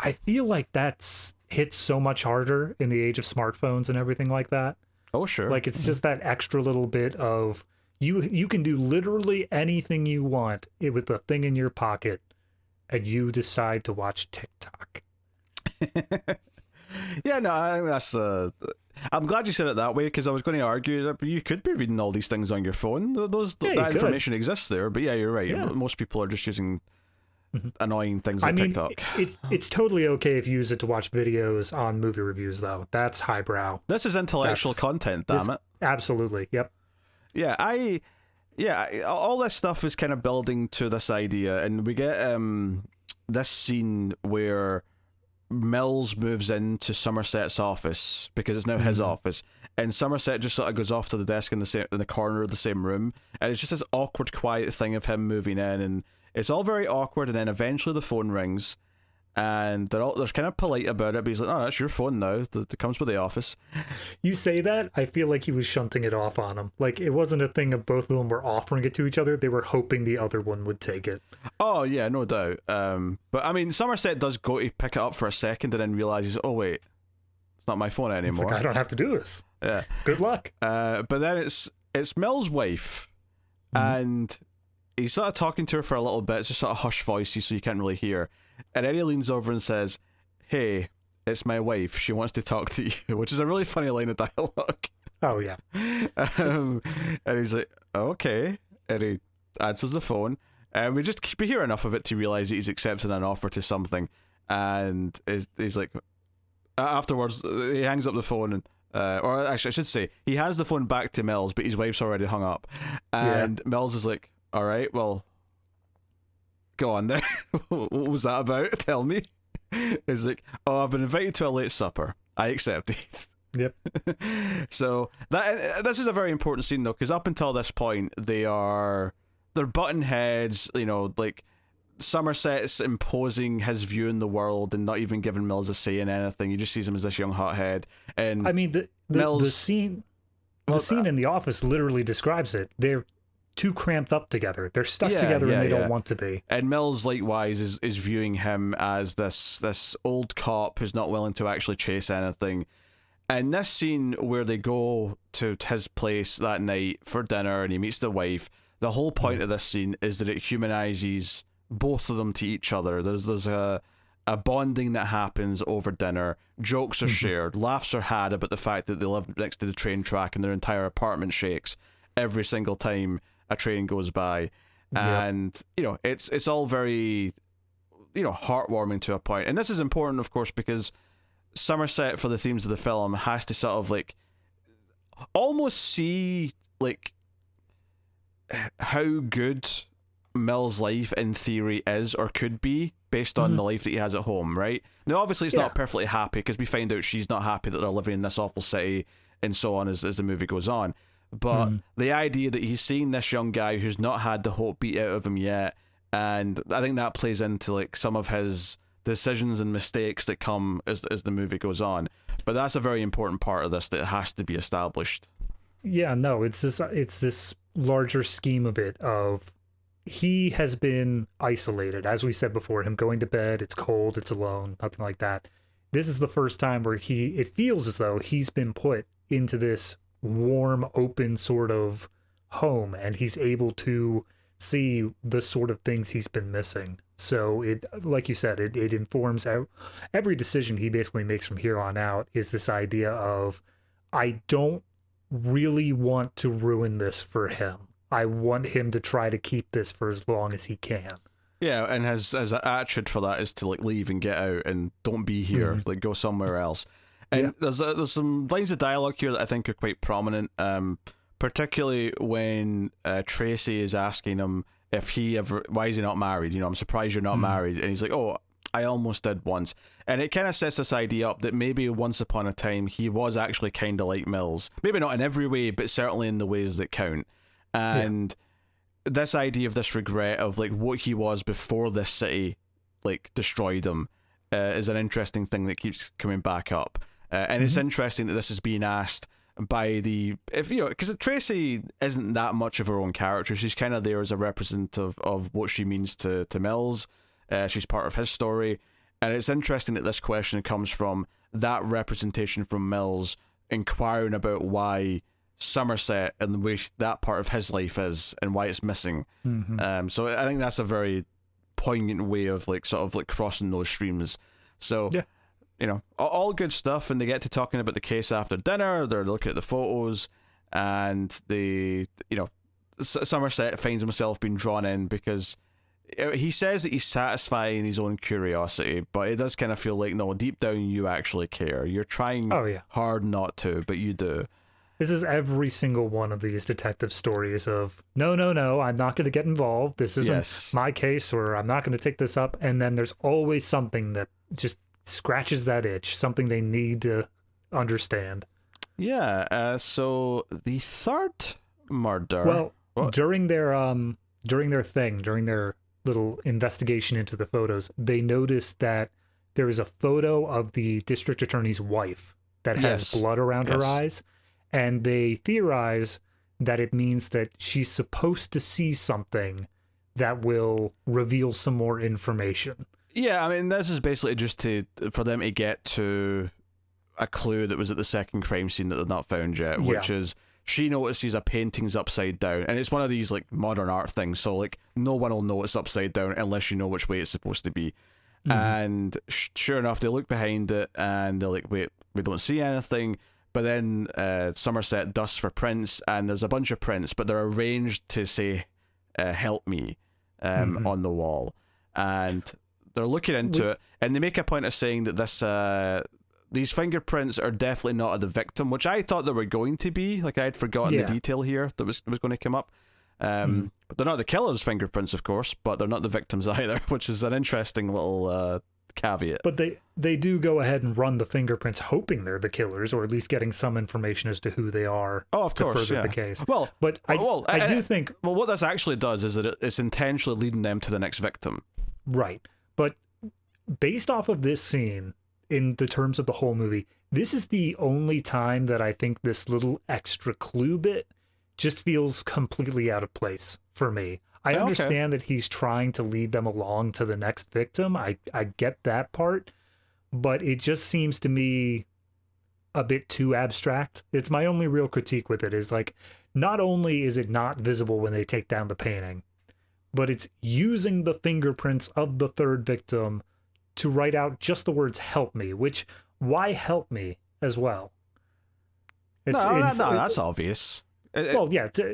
I feel like that's hit so much harder in the age of smartphones and everything like that. Oh, sure. Like, it's just that extra little bit of you can do literally anything you want with the thing in your pocket, and you decide to watch TikTok. Yeah, no, I think that's I'm glad you said it that way, because I was going to argue that you could be reading all these things on your phone. That information exists there, but yeah, you're right. Yeah. Most people are just using annoying things like TikTok. It's totally okay if you use it to watch videos on movie reviews, though. That's highbrow. This is intellectual content, damn it. Absolutely, yep. Yeah, all this stuff is kind of building to this idea, and we get this scene where Mills moves into Somerset's office, because it's now his office, and Somerset just sort of goes off to the desk in the corner of the same room, and it's just this awkward, quiet thing of him moving in, and it's all very awkward. And then eventually the phone rings, and they're kind of polite about it, but he's like, oh, that's your phone now, that comes with the office. You say that, I feel like he was shunting it off on him. Like, it wasn't a thing of both of them were offering it to each other. They were hoping the other one would take it. Oh, yeah, no doubt. But, I mean, Somerset does go to pick it up for a second and then realizes, oh, wait, it's not my phone anymore. It's like, I don't have to do this. Yeah. Good luck. But then it's Mel's wife, and he's sort of talking to her for a little bit. It's just sort of hush voicey, so you can't really hear. And then he leans over and says, hey, it's my wife. She wants to talk to you, which is a really funny line of dialogue. Oh, yeah. And he's like, okay. And he answers the phone. And we hear enough of it to realize that he's accepted an offer to something. And he's like, afterwards, he hangs up the phone and or actually, I should say, he hands the phone back to Mills, but his wife's already hung up. And Mills is like, all right, well, go on then. What was that about? Tell me. He's like, oh, I've been invited to a late supper. I accepted. Yep. So this is a very important scene, though, because up until this point, they're button heads, like Somerset's imposing his view in the world and not even giving Mills a say in anything. He just sees him as this young hothead. And I mean, the scene in the office literally describes it. They're too cramped up together. They're stuck together and they don't want to be. And Mills, likewise, is viewing him as this old cop who's not willing to actually chase anything. And this scene where they go to his place that night for dinner and he meets the wife, the whole point of this scene is that it humanizes both of them to each other. There's a bonding that happens over dinner. Jokes are shared. Laughs are had about the fact that they live next to the train track and their entire apartment shakes every single time a train goes by. And it's all very heartwarming to a point. And this is important, of course, because Somerset, for the themes of the film, has to sort of like almost see like how good Mill's life in theory is or could be based on the life that he has at home, right? Now obviously it's not perfectly happy, because we find out she's not happy that they're living in this awful city and so on as the movie goes on. But the idea that he's seeing this young guy who's not had the hope beat out of him yet, and I think that plays into like some of his decisions and mistakes that come as the movie goes on. But that's a very important part of this that has to be established. Yeah, no, it's this larger scheme of it of he has been isolated, as we said before, him going to bed, it's cold, it's alone, nothing like that. This is the first time where it feels as though he's been put into this warm, open sort of home, and he's able to see the sort of things he's been missing. So it, like you said, it informs every decision he basically makes from here on out. Is this idea of, I don't really want to ruin this for him. I want him to try to keep this for as long as he can. Yeah, and his attitude for that is to like leave and get out and don't be here, like go somewhere else. And there's some lines of dialogue here that I think are quite prominent, particularly when Tracy is asking him why is he not married? I'm surprised you're not married. And he's like, oh, I almost did once. And it kind of sets this idea up that maybe once upon a time he was actually kind of like Mills. Maybe not in every way, but certainly in the ways that count. And this idea of this regret of like what he was before this city like destroyed him is an interesting thing that keeps coming back up. And it's interesting that this is being asked by because Tracy isn't that much of her own character. She's kind of there as a representative of what she means to Mills. She's part of his story. And it's interesting that this question comes from that representation from Mills inquiring about why Somerset and the way that part of his life is and why it's missing. So I think that's a very poignant way of like sort of like crossing those streams. So all good stuff, and they get to talking about the case after dinner. They're looking at the photos, and Somerset finds himself being drawn in because he says that he's satisfying his own curiosity, but it does kind of feel like, no, deep down you actually care. You're trying hard not to, but you do. This is every single one of these detective stories of, no, I'm not going to get involved. This isn't my case, or I'm not going to take this up. And then there's always something that just scratches that itch, something they need to understand. Yeah, so the third murder... Well, during their little investigation into the photos, they noticed that there is a photo of the district attorney's wife that has blood around her eyes, and they theorize that it means that she's supposed to see something that will reveal some more information. Yeah, I mean, this is basically just for them to get to a clue that was at the second crime scene that they've not found yet, which is she notices a painting's upside down, and it's one of these like modern art things, so like no one will know it's upside down unless you know which way it's supposed to be. And sure enough, they look behind it and they're like, wait, we don't see anything. But then Somerset dusts for prints, and there's a bunch of prints, but they're arranged to say, help me, on the wall. And they're looking into it, and they make a point of saying that these fingerprints are definitely not of the victim, which I thought they were going to be. Like, I had forgotten the detail here that was going to come up. But they're not the killer's fingerprints, of course, but they're not the victims either, which is an interesting little caveat. But they do go ahead and run the fingerprints hoping they're the killers, or at least getting some information as to who they are to further the case. Well, but I do think... Well, what this actually does is that it's intentionally leading them to the next victim. Right. But based off of this scene, in the terms of the whole movie, this is the only time that I think this little extra clue bit just feels completely out of place for me. I understand that he's trying to lead them along to the next victim. I get that part, but it just seems to me a bit too abstract. It's my only real critique with it, is like, not only is it not visible when they take down the painting, but it's using the fingerprints of the third victim to write out just the words "help me," which, why help me as well? That's obvious.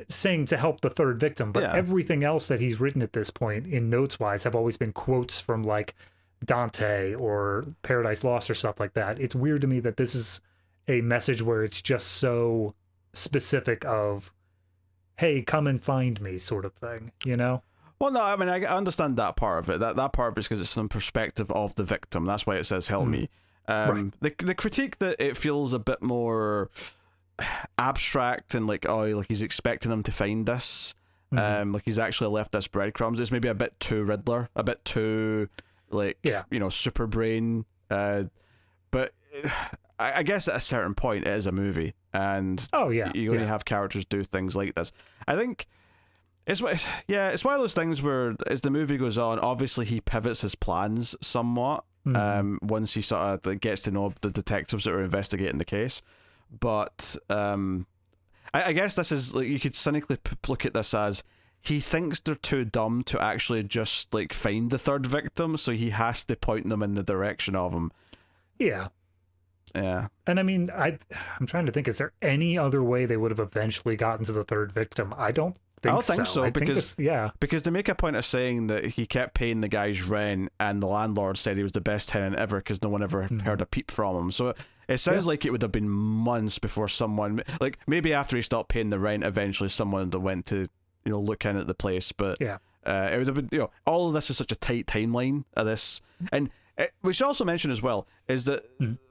Saying to help the third victim, but everything else that he's written at this point in notes-wise have always been quotes from like Dante or Paradise Lost or stuff like that. It's weird to me that this is a message where it's just so specific of, hey, come and find me, sort of thing, you know? Well, no, I mean, I understand that part of it. That part of it is because it's from the perspective of the victim. That's why it says help me. The critique that it feels a bit more abstract and like, he's expecting them to find this. Like he's actually left this breadcrumbs. It's maybe a bit too Riddler, a bit too super brain. But I guess at a certain point it is a movie, and you only have characters do things like this. I think it's one of those things where as the movie goes on, obviously he pivots his plans somewhat. Once he sort of gets to know the detectives that are investigating the case. But I guess this is like, you could cynically look at this as he thinks they're too dumb to actually just like find the third victim, so he has to point them in the direction of him. Yeah. And I mean, I'm trying to think, is there any other way they would have eventually gotten to the third victim? I don't think so. Because they make a point of saying that he kept paying the guy's rent, and the landlord said he was the best tenant ever because no one ever heard a peep from him. So it sounds like it would have been months before someone, like maybe after he stopped paying the rent, eventually someone that went to look in at the place. But it would have been all of this is such a tight timeline of this. And we should also mention as well is that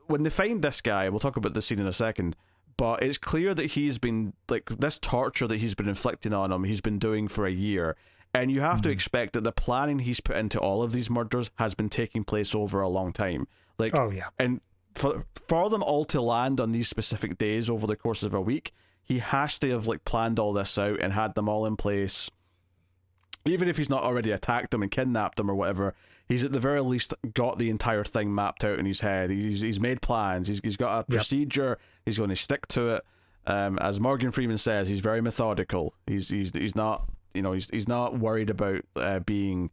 when they find this guy, we'll talk about this scene in a second, but it's clear that he's been, like, this torture that he's been inflicting on him, he's been doing for a year. And you have to expect that the planning he's put into all of these murders has been taking place over a long time. Like, and for them all to land on these specific days over the course of a week, he has to have, like, planned all this out and had them all in place. Even if he's not already attacked them and kidnapped them or whatever, he's at the very least got the entire thing mapped out in his head. He's made plans. He's got a procedure. He's going to stick to it. As Morgan Freeman says, he's very methodical. He's not he's not worried about being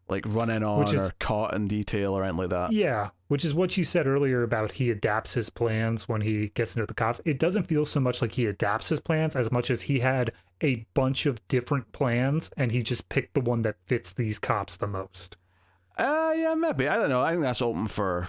like run in on or caught in detail or anything like that. Yeah, which is what you said earlier about he adapts his plans when he gets into the cops. It doesn't feel so much like he adapts his plans as much as he had a bunch of different plans and he just picked the one that fits these cops the most. Yeah, maybe. I don't know. I think that's open for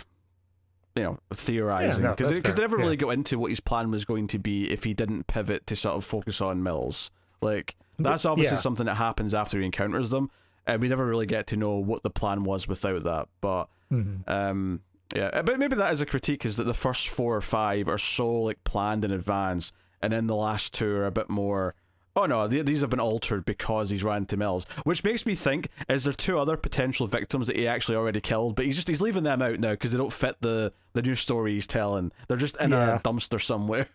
theorizing, because they never really go into what his plan was going to be if he didn't pivot to sort of focus on Mills. Like, that's obviously something that happens after he encounters them. We never really get to know what the plan was without that. But but maybe that is a critique, is that the first 4 or 5 are so like planned in advance, and then the last 2 are a bit more Oh no, these have been altered because he's ran to Mills, which makes me think: is there two other potential victims that he actually already killed, but he's leaving them out now because they don't fit the new story he's telling. They're just in a dumpster somewhere.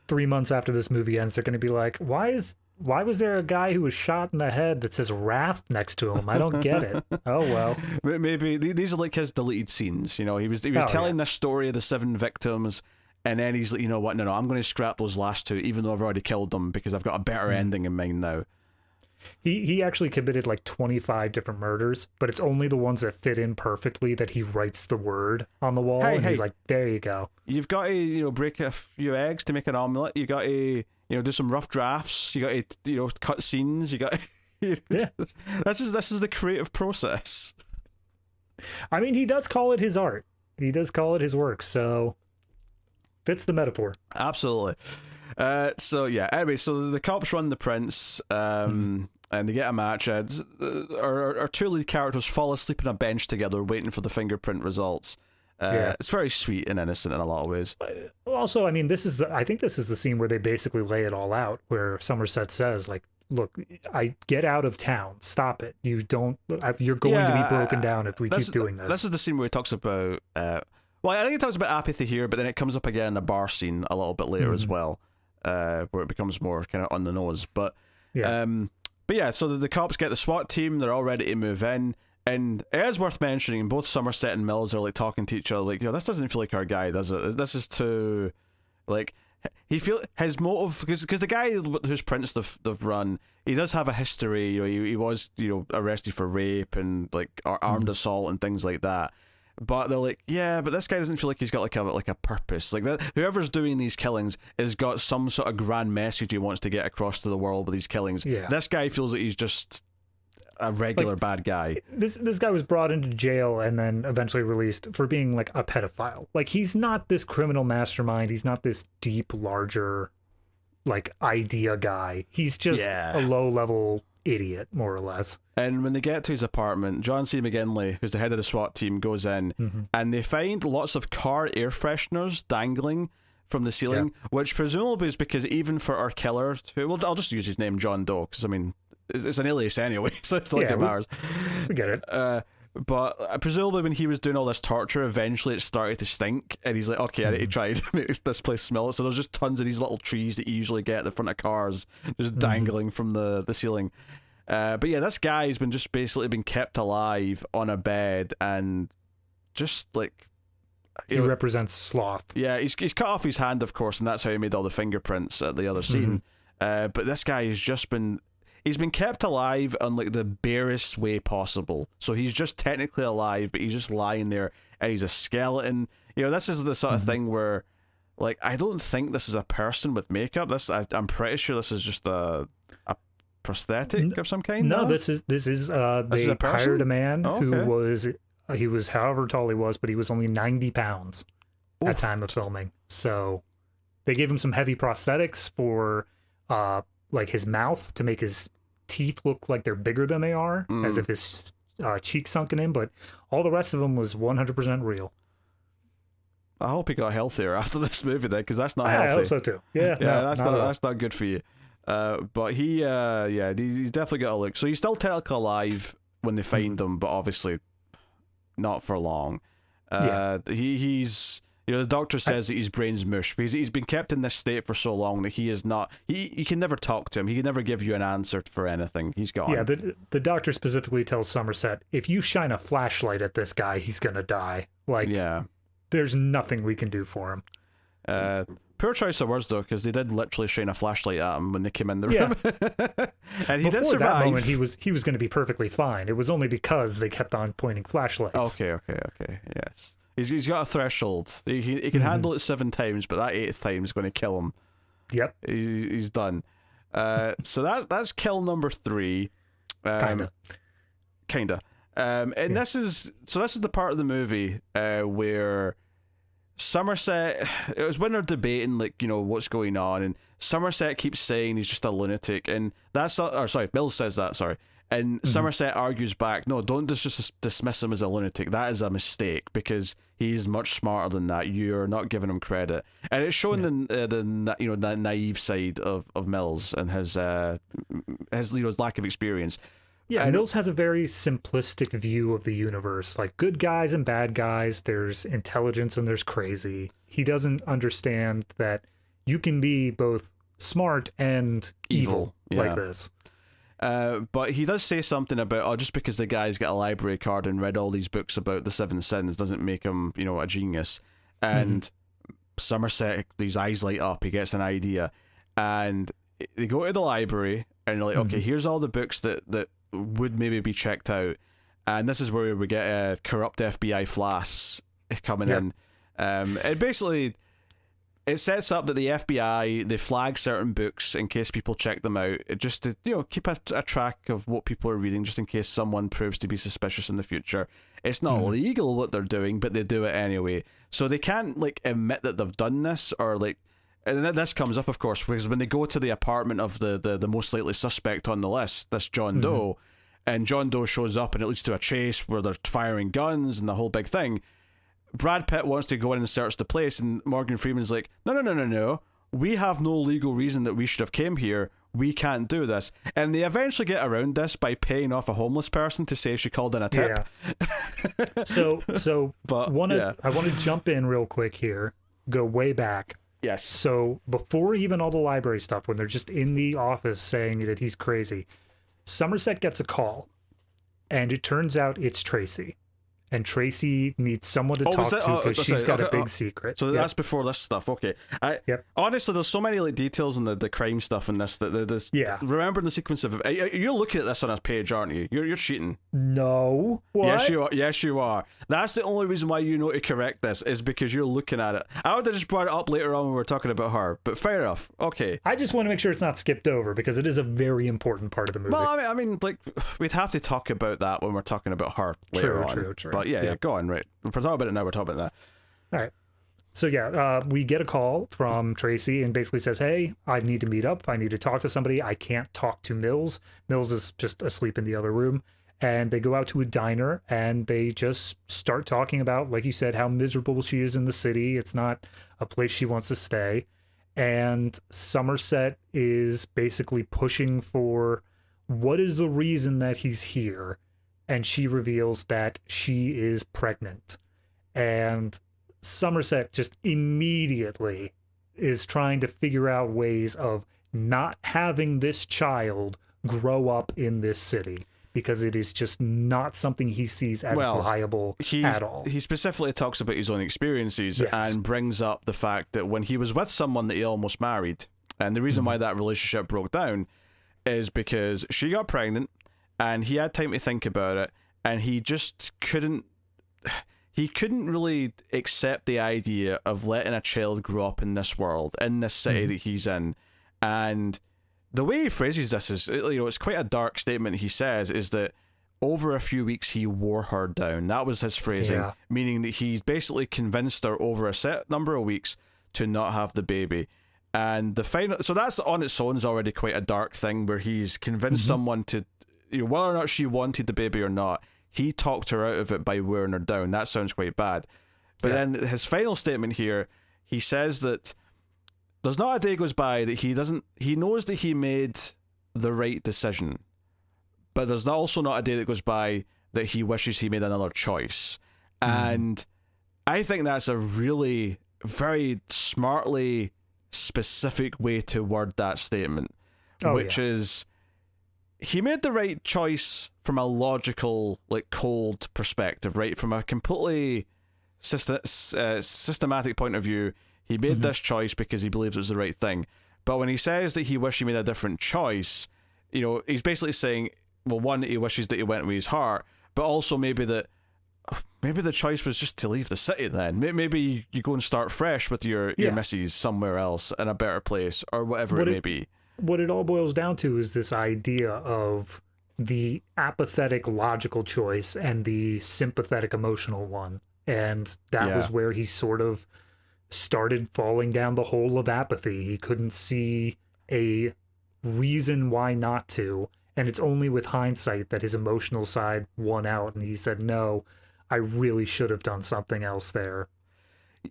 3 months after this movie ends, they're going to be like, why was there a guy who was shot in the head that says Wrath next to him? I don't get it. Oh well. Maybe these are like his deleted scenes. You know, he was telling this story of the 7 victims. And then he's like, you know what, no, I'm going to scrap those last 2, even though I've already killed them, because I've got a better ending in mind now. He actually committed like 25 different murders, but it's only the ones that fit in perfectly that he writes the word on the wall, he's like, there you go. You've got to, break a few eggs to make an omelette. You got to, do some rough drafts. You got to, cut scenes. You got to... Yeah. This is the creative process. I mean, he does call it his art. He does call it his work, so... fits the metaphor. Absolutely. So the cops run the prince, and they get a match. Our 2 lead characters fall asleep on a bench together, waiting for the fingerprint results. It's very sweet and innocent in a lot of ways. Also, I mean, I think this is the scene where they basically lay it all out, where Somerset says, like, look, I get out of town. Stop it. You're going to be broken down if we keep doing this. This is the scene where he talks about... well, I think he talks about apathy here, but then it comes up again in the bar scene a little bit later as well, where it becomes more kind of on the nose. But so the cops get the SWAT team. They're all ready to move in. And it is worth mentioning, both Somerset and Mills are like talking to each other, like, this doesn't feel like our guy, does it? This is too, like, his motive, because the guy whose prints they've run, he does have a history. He was arrested for rape and like armed assault and things like that. But they're like, yeah, but this guy doesn't feel like he's got like a purpose. Like that, whoever's doing these killings has got some sort of grand message he wants to get across to the world with these killings. Yeah. This guy feels that he's just a regular bad guy. This guy was brought into jail and then eventually released for being like a pedophile. Like, he's not this criminal mastermind. He's not this deep, larger, like, idea guy. He's just a low-level idiot, more or less. And when they get to his apartment, John C. McGinley, who's the head of the SWAT team, goes in and they find lots of car air fresheners dangling from the ceiling, which presumably is because even for our killer, I'll just use his name, John Doe, because I mean, it's an alias anyway, so it's like ours. We get it. But presumably when he was doing all this torture, eventually it started to stink, and he's like, okay, I need to try to make this place smell. So there's just tons of these little trees that you usually get at the front of cars, just dangling from the ceiling. But yeah, this guy's just basically been kept alive on a bed, and just like... He represents sloth. Yeah, he's cut off his hand, of course, and that's how he made all the fingerprints at the other scene. But this guy has just been... He's been kept alive on like the barest way possible. So he's just technically alive, but he's just lying there, and he's a skeleton. This is the sort of thing where, like, I don't think this is a person with makeup. I'm pretty sure this is just a prosthetic of some kind. No, this is they hired a man who was however tall he was, but he was only 90 pounds at time of filming. So they gave him some heavy prosthetics for like his mouth to make his teeth look like they're bigger than they are, as if his cheek sunken in, but all the rest of him was 100% real. I hope he got healthier after this movie then, because that's not healthy. I hope so too. Yeah, that's not good for you. But he's definitely got a look. So he's still technically alive when they find him, but obviously not for long. He's the doctor says that his brain's mush because he's been kept in this state for so long that he is not. You can never talk to him. He can never give you an answer for anything. He's gone. Yeah, the doctor specifically tells Somerset, if you shine a flashlight at this guy, he's gonna die. Like, there's nothing we can do for him. Poor choice of words though, because they did literally shine a flashlight at him when they came in the room. And he did survive. Before that moment, he was going to be perfectly fine. It was only because they kept on pointing flashlights. Okay. Yes. He's got a threshold. He can handle it 7 times, but that 8th time is going to kill him. Yep. He's done. So that's kill number 3. Kinda. And this is the part of the movie where Somerset, it was when they're debating what's going on, and Somerset keeps saying he's just a lunatic, and Mills says that, sorry. And Somerset argues back, no, don't just dismiss him as a lunatic. That is a mistake because he's much smarter than that. You're not giving him credit, and it's showing the naive side of Mills and his his lack of experience. Yeah, Mills has a very simplistic view of the universe, like good guys and bad guys. There's intelligence and there's crazy. He doesn't understand that you can be both smart and evil. Like this. But he does say something about, just because the guy's got a library card and read all these books about the seven sins doesn't make him, a genius. And Somerset, his eyes light up, he gets an idea. And they go to the library and they're like, okay, here's all the books that would maybe be checked out. And this is where we get corrupt FBI flasks coming in. And basically, it sets up that the FBI, they flag certain books in case people check them out, just to keep a track of what people are reading, just in case someone proves to be suspicious in the future. It's not legal what they're doing, but they do it anyway. So they can't admit that they've done this, or and this comes up, of course, because when they go to the apartment of the most likely suspect on the list, this John Doe, and John Doe shows up and it leads to a chase where they're firing guns and the whole big thing. Brad Pitt wants to go in and search the place, and Morgan Freeman's like, no. We have no legal reason that we should have came here. We can't do this. And they eventually get around this by paying off a homeless person to say she called in a tip. Yeah. So I want to jump in real quick here, go way back. Yes. So before even all the library stuff, when they're just in the office saying that he's crazy, Somerset gets a call, and it turns out it's Tracy. And Tracy needs someone to talk to because she's got a big secret. So that's before this stuff. Okay. Honestly, there's so many details in the crime stuff in this that remembering the sequence of it. You're looking at this on a page, aren't you? You're cheating. No. What? Yes, you are. Yes, you are. That's the only reason why you know to correct this is because you're looking at it. I would have just brought it up later on when we were talking about her, but fair enough. Okay. I just want to make sure it's not skipped over because it is a very important part of the movie. Well, I mean, we'd have to talk about that when we're talking about her later on. True. But yeah, go on, right. We're talking about it now, we're talking about that. All right. So we get a call from Tracy and basically says, hey, I need to meet up. I need to talk to somebody. I can't talk to Mills. Mills is just asleep in the other room. And they go out to a diner and they just start talking about, like you said, how miserable she is in the city. It's not a place she wants to stay. And Somerset is basically pushing for what is the reason that he's here. And she reveals that she is pregnant. And Somerset just immediately is trying to figure out ways of not having this child grow up in this city, because it is just not something he sees as viable at all. He specifically talks about his own experiences and brings up the fact that when he was with someone that he almost married, and the reason why that relationship broke down is because she got pregnant, and he had time to think about it, and he just couldn't really accept the idea of letting a child grow up in this world, in this city that he's in. And the way he phrases this is, it's quite a dark statement. He says is that over a few weeks he wore her down. That was his phrasing, meaning that he's basically convinced her over a set number of weeks to not have the baby. And the final, so that's on its own is already quite a dark thing, where he's convinced someone to, whether or not she wanted the baby or not, he talked her out of it by wearing her down. That sounds quite bad. But then his final statement here, he says that there's not a day goes by that he knows that he made the right decision, but there's also not a day that goes by that he wishes he made another choice. And I think that's a really very smartly specific way to word that statement, which is he made the right choice from a logical, cold perspective, right? From a completely systematic point of view, he made this choice because he believes it was the right thing. But when he says that he wished he made a different choice, he's basically saying, well, one, he wishes that he went with his heart, but also maybe the choice was just to leave the city then. Maybe you go and start fresh with your missus somewhere else in a better place, or whatever it may be. What it all boils down to is this idea of the apathetic logical choice and the sympathetic emotional one. And that was where he sort of started falling down the hole of apathy. He couldn't see a reason why not to. And it's only with hindsight that his emotional side won out, and he said, "No, I really should have done something else there."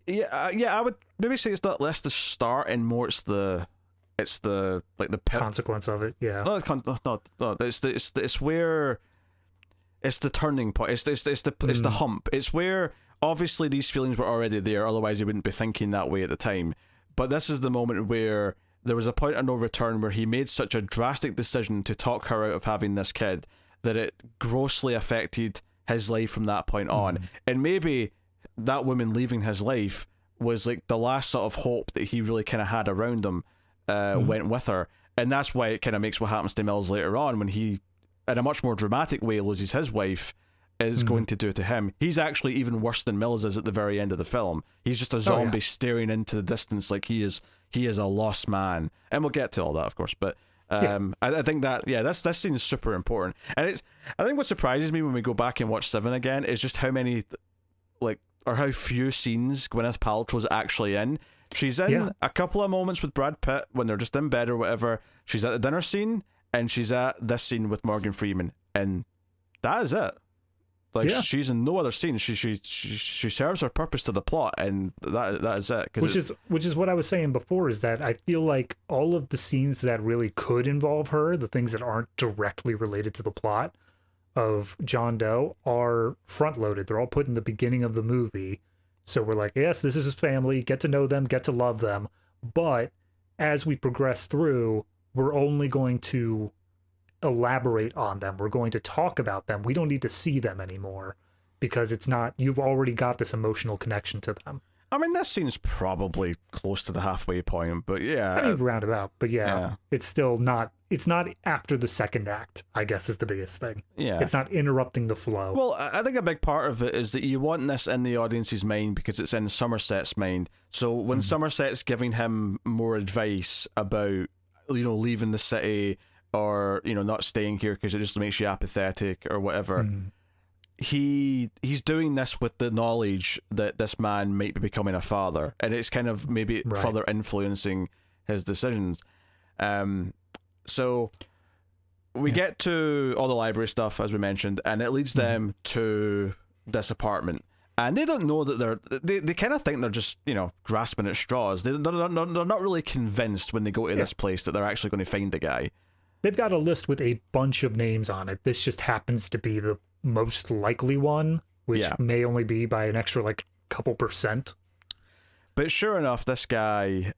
Yeah, I would maybe say it's not less the start and more it's the like the Consequence of it. Yeah. No, it's where it's the turning point. It's the hump. It's where obviously these feelings were already there, otherwise he wouldn't be thinking that way at the time. But this is the moment where there was a point of no return where he made such a drastic decision to talk her out of having this kid that it grossly affected his life from that point on. And maybe that woman leaving his life was like the last sort of hope that he really kind of had around him, went with her. And that's why it kind of makes what happens to Mills later on when he, in a much more dramatic way, loses his wife, is going to do to him. He's actually even worse than Mills is at the very end of the film. He's just a zombie staring into the distance like he is a lost man. And we'll get to all that, of course, but I think that this scene is super important. And I think what surprises me when we go back and watch Seven again is just how many or how few scenes Gwyneth Paltrow's actually in. She's in a couple of moments with Brad Pitt when they're just in bed or whatever. She's at the dinner scene, and she's at this scene with Morgan Freeman, and that is it. She's in no other scene. She serves her purpose to the plot, and that is it. Which is what I was saying before, is that I feel like all of the scenes that really could involve her, the things that aren't directly related to the plot of John Doe, are front loaded. They're all put in the beginning of the movie. So we're like, yes, this is his family, get to know them, get to love them. But as we progress through, we're only going to elaborate on them. We're going to talk about them. We don't need to see them anymore because you've already got this emotional connection to them. I mean, this scene's probably close to the halfway point, but yeah. I mean, roundabout, but it's still not, it's not after the second act, I guess, is the biggest thing. Yeah. It's not interrupting the flow. Well, I think a big part of it is that you want this in the audience's mind because it's in Somerset's mind. So when Somerset's giving him more advice about, leaving the city or, not staying here because it just makes you apathetic or whatever, he's doing this with the knowledge that this man might be becoming a father, and it's kind of maybe further influencing his decisions. So we get to all the library stuff, as we mentioned, and it leads them to this apartment, and they don't know that they kind of think they're just grasping at straws. They're not really convinced when they go to this place that they're actually going to find the guy. They've got a list with a bunch of names on it. This just happens to be the most likely one, which may only be by an extra couple percent. But sure enough, this guy,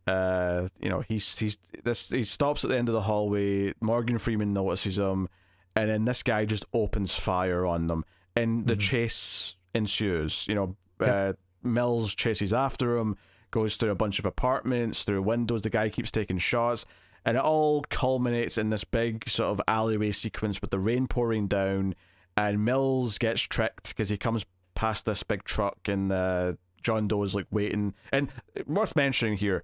he stops at the end of the hallway. Morgan Freeman notices him, and then this guy just opens fire on them, and the chase ensues. Mills chases after him, goes through a bunch of apartments, through windows. The guy keeps taking shots, and it all culminates in this big sort of alleyway sequence with the rain pouring down. And Mills gets tricked because he comes past this big truck, and John Doe's waiting. And worth mentioning here,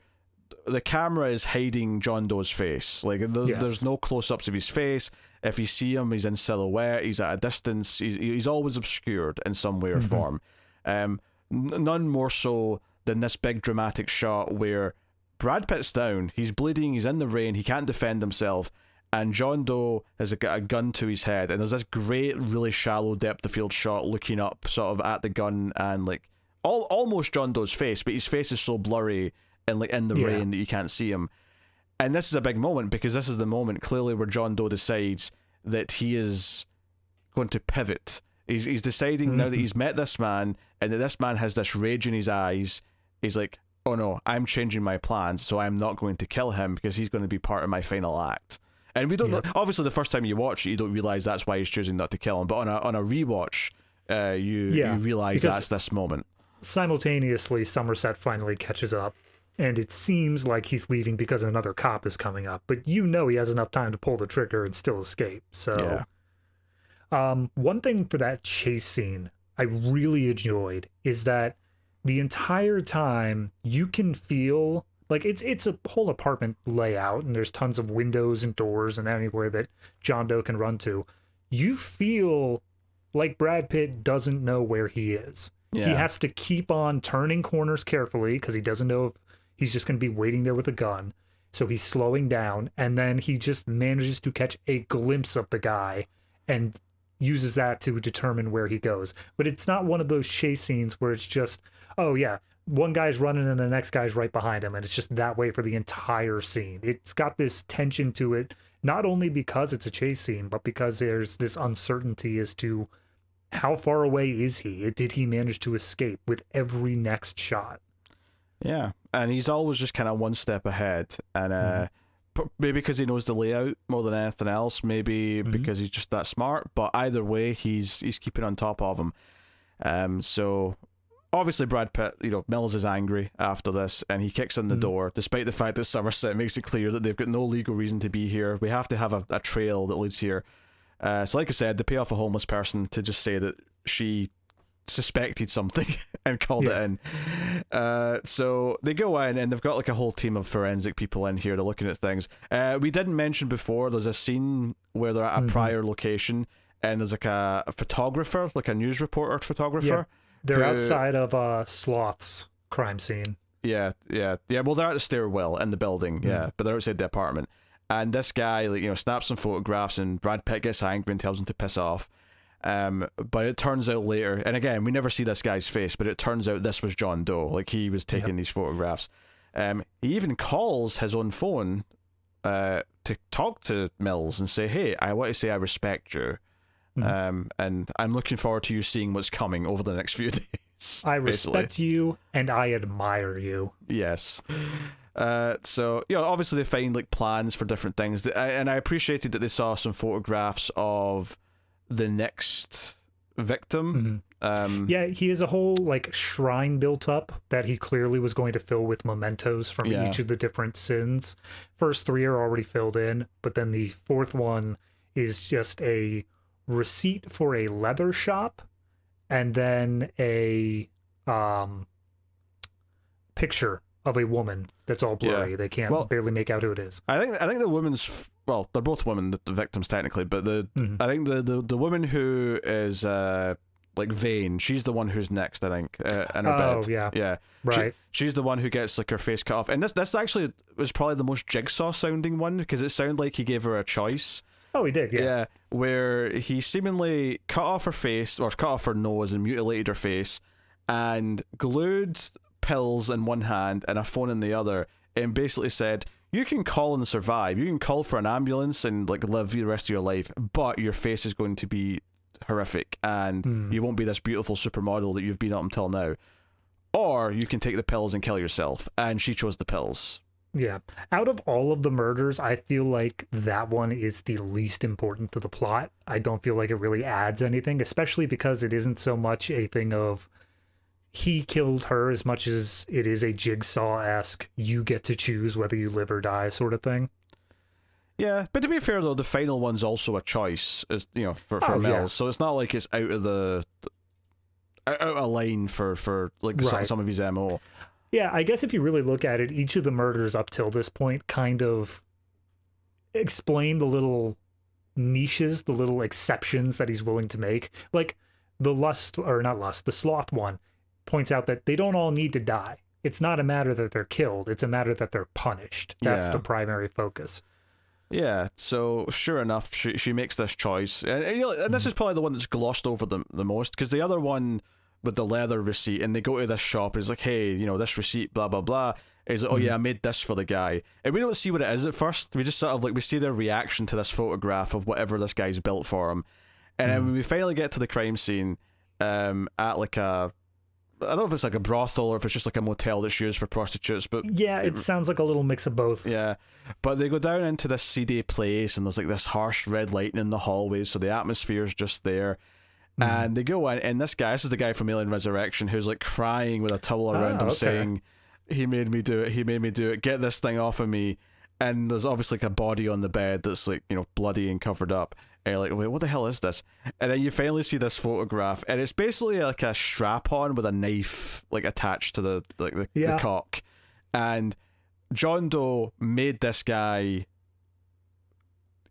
the camera is hiding John Doe's face. There's no close-ups of his face. If you see him, he's in silhouette. He's at a distance. He's always obscured in some way or form. None more so than this big dramatic shot where Brad Pitt's down. He's bleeding. He's in the rain. He can't defend himself. And John Doe has got a gun to his head, and there's this great, really shallow depth of field shot looking up, sort of at the gun, and almost John Doe's face, but his face is so blurry and in the rain that you can't see him. And this is a big moment because this is the moment clearly where John Doe decides that he is going to pivot. He's deciding now that he's met this man, and that this man has this rage in his eyes. He's like, oh no, I'm changing my plans, so I'm not going to kill him because he's going to be part of my final act. And we don't know, obviously the first time you watch it, you don't realise that's why he's choosing not to kill him, but on a rewatch, you realise that's this moment. Simultaneously, Somerset finally catches up, and it seems like he's leaving because another cop is coming up, but he has enough time to pull the trigger and still escape. So, one thing for that chase scene I really enjoyed is that the entire time you can feel it's a whole apartment layout, and there's tons of windows and doors and anywhere that John Doe can run to. You feel like Brad Pitt doesn't know where he is. Yeah. He has to keep on turning corners carefully because he doesn't know if he's just going to be waiting there with a gun. So he's slowing down, and then he just manages to catch a glimpse of the guy and uses that to determine where he goes. But it's not one of those chase scenes where it's just, oh yeah, one guy's running and the next guy's right behind him, and it's just that way for the entire scene. It's got this tension to it, not only because it's a chase scene, but because there's this uncertainty as to how far away is he? Did he manage to escape with every next shot? Yeah, and he's always just kind of one step ahead, and maybe because he knows the layout more than anything else, maybe because he's just that smart. But either way, he's keeping on top of him. So obviously Brad Pitt, Mills is angry after this, and he kicks in the door, despite the fact that Somerset makes it clear that they've got no legal reason to be here. We have to have a trail that leads here. So like I said, they pay off a homeless person to just say that she suspected something and called it in. So they go in, and they've got like a whole team of forensic people in here. They're looking at things. We didn't mention before, there's a scene where they're at a prior location, and there's like a photographer, like a news reporter photographer. Yeah. They're outside of Sloth's crime scene. Yeah. Well, they're at the stairwell in the building, but they're outside the apartment. And this guy, snaps some photographs, and Brad Pitt gets angry and tells him to piss off. But it turns out later, and again, we never see this guy's face, but it turns out this was John Doe. Like, he was taking these photographs. He even calls his own phone to talk to Mills and say, hey, I want to say I respect you. And I'm looking forward to you seeing what's coming over the next few days. I respect you, and I admire you. Yes. So obviously they find like plans for different things, and I appreciated that they saw some photographs of the next victim. He has a whole like shrine built up that he clearly was going to fill with mementos from each of the different sins. First three are already filled in, but then the fourth one is just a receipt for a leather shop, and then a picture of a woman that's all blurry. They can't barely make out who it is. I think the woman's, well, they're both women, the victims technically, but I think the woman who is like vain, she's the one who's next, I think, in her bed. Yeah. Right. She's the one who gets like her face cut off, and this actually was probably the most Jigsaw sounding one, because it sounded like he gave her a choice. Oh, he did, yeah. Where he seemingly cut off her face, or cut off her nose and mutilated her face, and glued pills in one hand and a phone in the other, and basically said, you can call and survive, you can call for an ambulance and like live the rest of your life, but your face is going to be horrific, and you won't be this beautiful supermodel that you've been up until now, or you can take the pills and kill yourself. And she chose the pills. Yeah. Out of all of the murders, I feel like that one is the least important to the plot. I don't feel like it really adds anything, especially because it isn't so much a thing of he killed her as much as it is a Jigsaw-esque, you get to choose whether you live or die sort of thing. Yeah, but to be fair though, the final one's also a choice, as for Mills. So it's not like it's out of line for like some of his MO. Yeah, I guess if you really look at it, each of the murders up till this point kind of explain the little niches, the little exceptions that he's willing to make. Like the Sloth one points out that they don't all need to die. It's not a matter that they're killed, it's a matter that they're punished. That's the primary focus. Yeah, so sure enough, she makes this choice. And this is probably the one that's glossed over the most, because the other one with the leather receipt, and they go to this shop, and it's like, hey, this receipt, blah, blah, blah. And he's like, oh yeah, I made this for the guy. And we don't see what it is at first. We just sort of like, we see their reaction to this photograph of whatever this guy's built for him. And then when we finally get to the crime scene, at like I don't know if it's like a brothel or if it's just like a motel that's used for prostitutes, but yeah, it sounds like a little mix of both. Yeah, but they go down into this seedy place, and there's like this harsh red lighting in the hallways, so the atmosphere's just there. And they go in, and this is the guy from Alien Resurrection, who's like crying with a towel around him, saying, he made me do it, get this thing off of me. And there's obviously like a body on the bed that's like, bloody and covered up. And you're like, wait, what the hell is this? And then you finally see this photograph, and it's basically like a strap-on with a knife like attached to the cock. And John Doe made this guy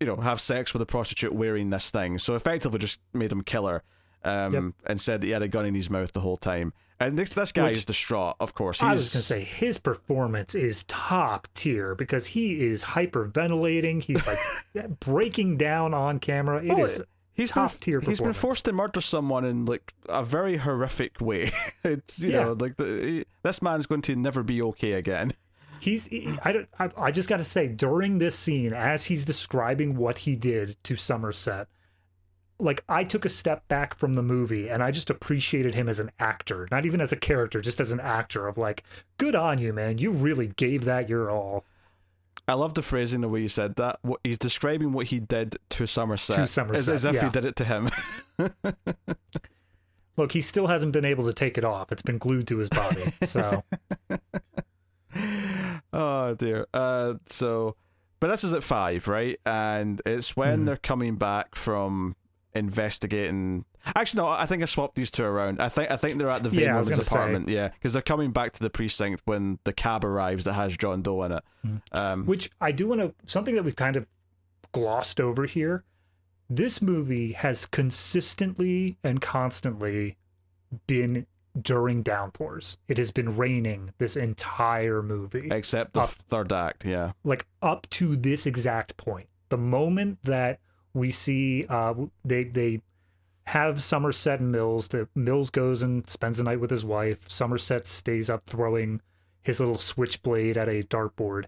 have sex with a prostitute wearing this thing, so effectively just made him kill her. and said that he had a gun in his mouth the whole time. And this guy is distraught, of course. I was going to say, his performance is top tier because he is hyperventilating. He's like breaking down on camera. It is top tier performance. He's been forced to murder someone in like a very horrific way. It's, you know, like this man's going to never be okay again. I just got to say, during this scene, as he's describing what he did to Somerset, like, I took a step back from the movie and I just appreciated him as an actor, not even as a character, just as an actor of like, good on you, man. You really gave that your all. I love the phrasing, the way you said that. He's describing what he did to Somerset. As if he did it to him. Look, he still hasn't been able to take it off. It's been glued to his body, so... Oh dear. But this is at 5, right? And it's when they're coming back from investigating. Actually, no. I think I swapped these two around. I think they're at the Vane woman's apartment. Yeah, because they're coming back to the precinct when the cab arrives that has John Doe in it. Which I do want to. Something that we've kind of glossed over here. This movie has consistently and constantly been during downpours. It has been raining this entire movie. Except the third act, yeah. Like, up to this exact point. The moment that we see they have Somerset and Mills. Mills goes and spends the night with his wife. Somerset stays up throwing his little switchblade at a dartboard.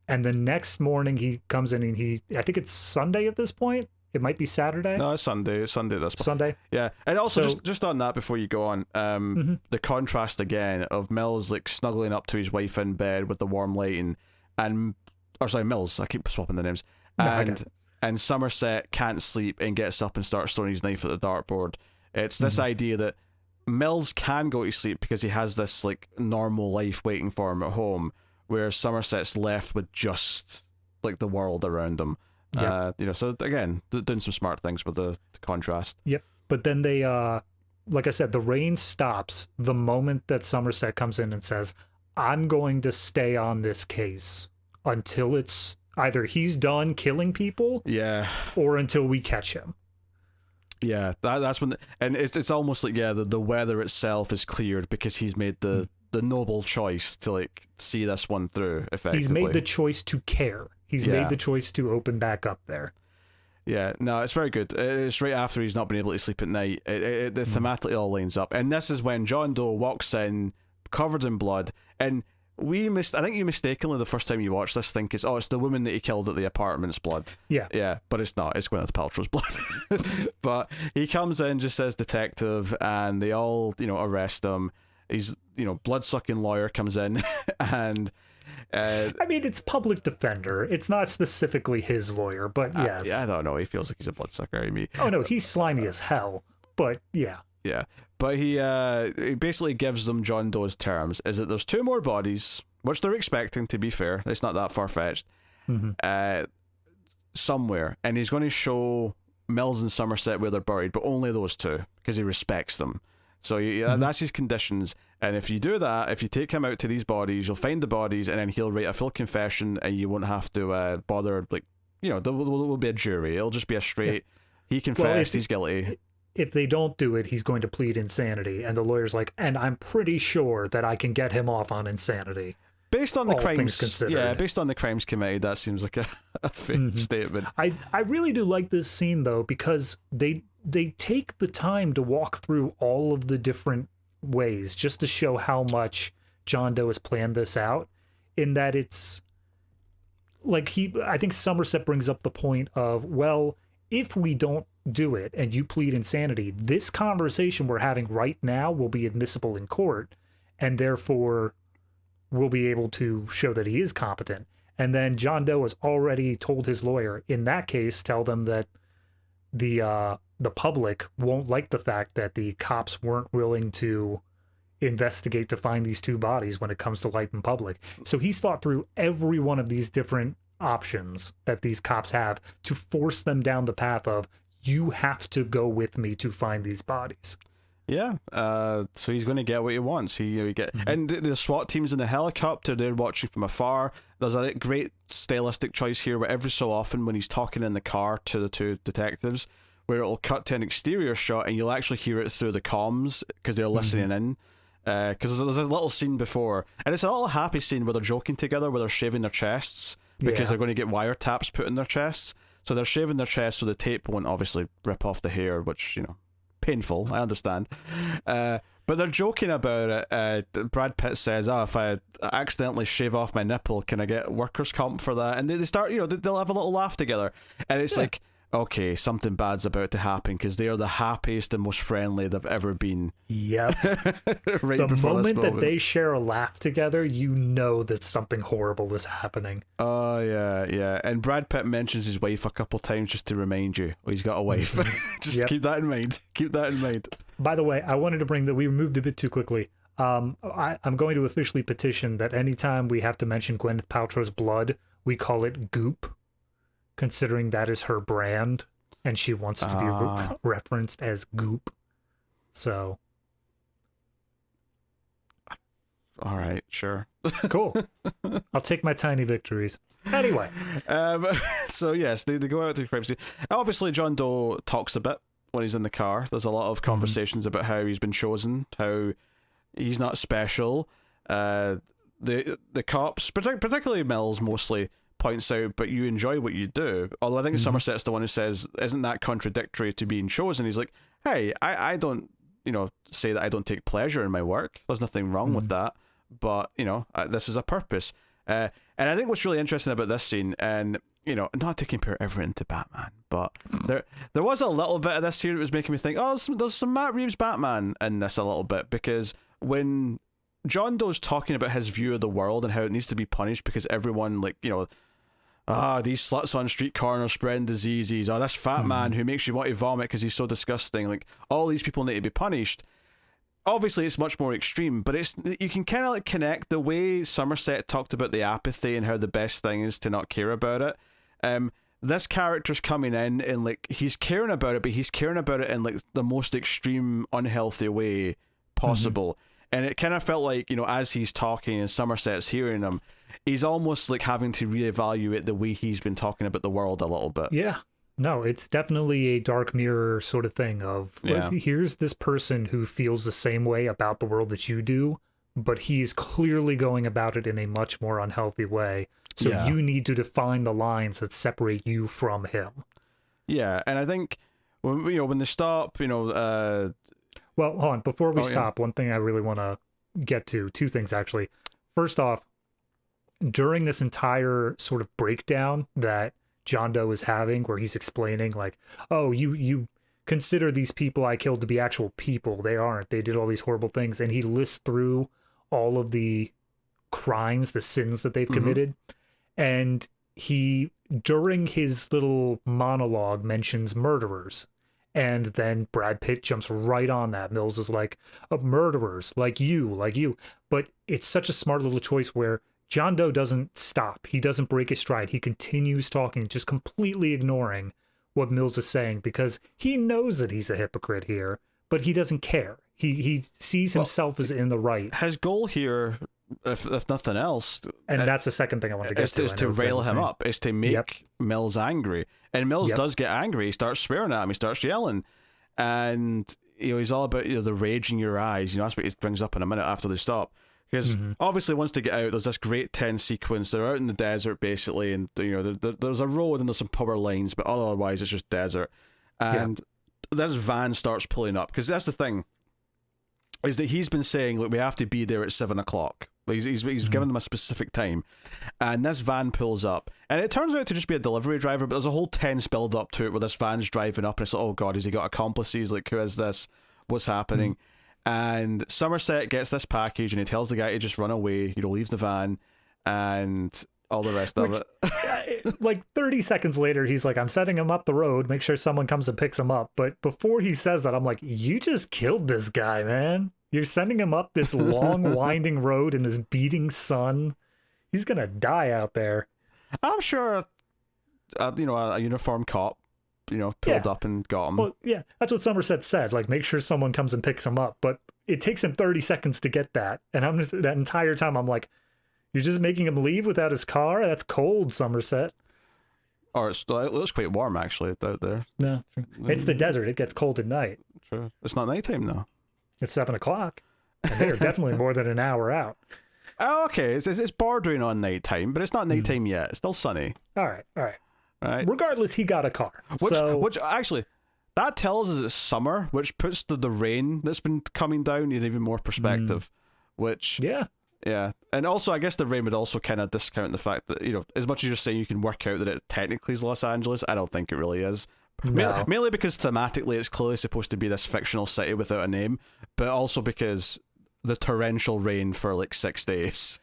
And the next morning he comes in and I think it's Sunday at this point. It might be Saturday. No, it's Sunday. It's Sunday this point. Sunday. Yeah. And also, just on that before you go on, the contrast again of Mills like snuggling up to his wife in bed with the warm lighting, Mills. I keep swapping the names. And Somerset can't sleep and gets up and starts throwing his knife at the dartboard. It's this idea that Mills can go to sleep because he has this like normal life waiting for him at home, whereas Somerset's left with just like the world around him. Yep. So again, doing some smart things with the contrast. Yep. But then they, like I said, the rain stops the moment that Somerset comes in and says, I'm going to stay on this case until it's either he's done killing people, or until we catch him. Yeah, that's when, and it's almost like the weather itself is cleared because he's made the noble choice to like see this one through effectively. He's made the choice to care. He's made the choice to open back up there. Yeah, no, it's very good. It's right after he's not been able to sleep at night. The thematically all lines up, and this is when John Doe walks in covered in blood, and I think you mistakenly the first time you watch this think it's the woman that he killed at the apartment's blood. Yeah, but it's not. It's Gwyneth Paltrow's blood. But he comes in just as detective, and they all arrest him. He's blood-sucking lawyer comes in, and I mean, it's public defender. It's not specifically his lawyer, but yes. I don't know. He feels like he's a bloodsucker. Oh no, he's slimy as hell. But yeah. Yeah. But he basically gives them John Doe's terms, is that there's 2 more bodies, which they're expecting, to be fair. It's not that far-fetched. Somewhere. And he's going to show Mills and Somerset where they're buried, but only those 2, because he respects them. So that's his conditions. And if you do that, if you take him out to these bodies, you'll find the bodies, and then he'll write a full confession, and you won't have to bother, there will be a jury. It'll just be a straight, he confessed, he's guilty. If they don't do it, he's going to plead insanity. And the lawyer's like, and I'm pretty sure that I can get him off on insanity. Based on the crimes considered. Yeah, based on the crimes committed, that seems like a fair statement. I really do like this scene, though, because they take the time to walk through all of the different ways just to show how much John Doe has planned this out, in that it's like I think Somerset brings up the point of, well, if we don't do it and you plead insanity, this conversation we're having right now will be admissible in court, and therefore we'll be able to show that he is competent. And then John Doe has already told his lawyer, in that case, tell them that the public won't like the fact that the cops weren't willing to investigate to find these 2 bodies when it comes to light in public. So he's thought through every one of these different options that these cops have to force them down the path of, you have to go with me to find these bodies. Yeah, so he's going to get what he wants. And the SWAT team's in the helicopter, they're watching from afar. There's a great stylistic choice here where every so often when he's talking in the car to the 2 detectives, where it'll cut to an exterior shot and you'll actually hear it through the comms because they're listening in. Because there's a little scene before, and it's a little happy scene where they're joking together, where they're shaving their chests because they're going to get wiretaps put in their chests. So they're shaving their chests so the tape won't obviously rip off the hair, which, you know, painful, I understand. But they're joking about it. Brad Pitt says, if I accidentally shave off my nipple, can I get workers' comp for that? And they start, you know, they'll have a little laugh together. And it's like, okay, something bad's about to happen because they are the happiest and most friendly they've ever been. Yep. The moment that they share a laugh together, you know that something horrible is happening. Oh, yeah. And Brad Pitt mentions his wife a couple times just to remind you, he's got a wife. Just keep that in mind. Keep that in mind. By the way, I wanted to bring that we moved a bit too quickly. I'm going to officially petition that anytime we have to mention Gwyneth Paltrow's blood, we call it goop, considering that is her brand, and she wants to be referenced as goop. So. All right, sure. Cool. I'll take my tiny victories. Anyway. So, yes, they go out to the crime scene. Obviously, John Doe talks a bit when he's in the car. There's a lot of conversations about how he's been chosen, how he's not special. The cops, particularly Mills mostly, points out, but you enjoy what you do. Although I think Somerset's the one who says, isn't that contradictory to being chosen? He's like, hey, I don't, you know, say that I don't take pleasure in my work. There's nothing wrong with that. But, you know, this is a purpose. And I think what's really interesting about this scene, and, you know, not to compare everything to Batman, but there was a little bit of this here that was making me think, there's some Matt Reeves Batman in this a little bit, because when John Doe's talking about his view of the world and how it needs to be punished because everyone, like, you know, these sluts on street corners spreading diseases, this fat man who makes you want to vomit because he's so disgusting, like, all these people need to be punished. Obviously it's much more extreme, but you can kind of like connect the way Somerset talked about the apathy and how the best thing is to not care about it. This character's coming in and like he's caring about it, but he's caring about it in like the most extreme unhealthy way possible. And it kind of felt like, you know, as he's talking and Somerset's hearing him, he's almost like having to reevaluate the way he's been talking about the world a little bit. Yeah. No, it's definitely a dark mirror sort of thing of, like, here's this person who feels the same way about the world that you do, but he's clearly going about it in a much more unhealthy way. So you need to define the lines that separate you from him. Yeah, and I think when they stop, well, hold on, before we stop, one thing I really want to get to, two things actually. First off, during this entire sort of breakdown that John Doe is having, where he's explaining like, oh, you consider these people I killed to be actual people. They aren't. They did all these horrible things. And he lists through all of the crimes, the sins that they've committed. And he, during his little monologue, mentions murderers. And then Brad Pitt jumps right on that. Mills is like, murderers, like you. But it's such a smart little choice where John Doe doesn't stop. He doesn't break his stride. He continues talking, just completely ignoring what Mills is saying, because he knows that he's a hypocrite here, but he doesn't care. He sees himself as in the right. His goal here, if nothing else, and that's the second thing I want to get to, is to rail him up, is to make Mills angry. And Mills does get angry. He starts swearing at him. He starts yelling, and he's all about the rage in your eyes. That's what he brings up in a minute after they stop. Because obviously once they get out, there's this great tense sequence. They're out in the desert basically, and there's a road and there's some power lines, but otherwise it's just desert. And this van starts pulling up, because that's the thing, is that he's been saying, look, we have to be there at 7 o'clock. He's given them a specific time, and this van pulls up, and it turns out to just be a delivery driver. But there's a whole tense build up to it where this van's driving up, and it's like, oh god, has he got accomplices? Like, who is this? What's happening? And Somerset gets this package and he tells the guy to just run away, leave the van, and all the rest of it. Like 30 seconds later, he's like, I'm setting him up the road, make sure someone comes and picks him up. But before he says that, I'm like, you just killed this guy, man. You're sending him up this long, winding road in this beating sun. He's going to die out there. I'm sure, a uniformed cop pulled up and got him. Well, yeah, that's what Somerset said. Like, make sure someone comes and picks him up. But it takes him 30 seconds to get that. And that entire time, I'm like, you're just making him leave without his car? That's cold, Somerset. Or it looks quite warm actually out there. No, it's the desert. It gets cold at night. True. It's not nighttime now. It's 7:00, and they are definitely more than an hour out. Oh, okay. It's bordering on nighttime, but it's not nighttime yet. It's still sunny. All right. Right. Regardless, he got a car. Which actually, that tells us it's summer, which puts the rain that's been coming down in even more perspective. Which yeah, and also I guess the rain would also kind of discount the fact that, you know, as much as you're saying you can work out that it technically is Los Angeles, I don't think it really is. No. Mainly because thematically it's clearly supposed to be this fictional city without a name, but also because the torrential rain for like 6 days.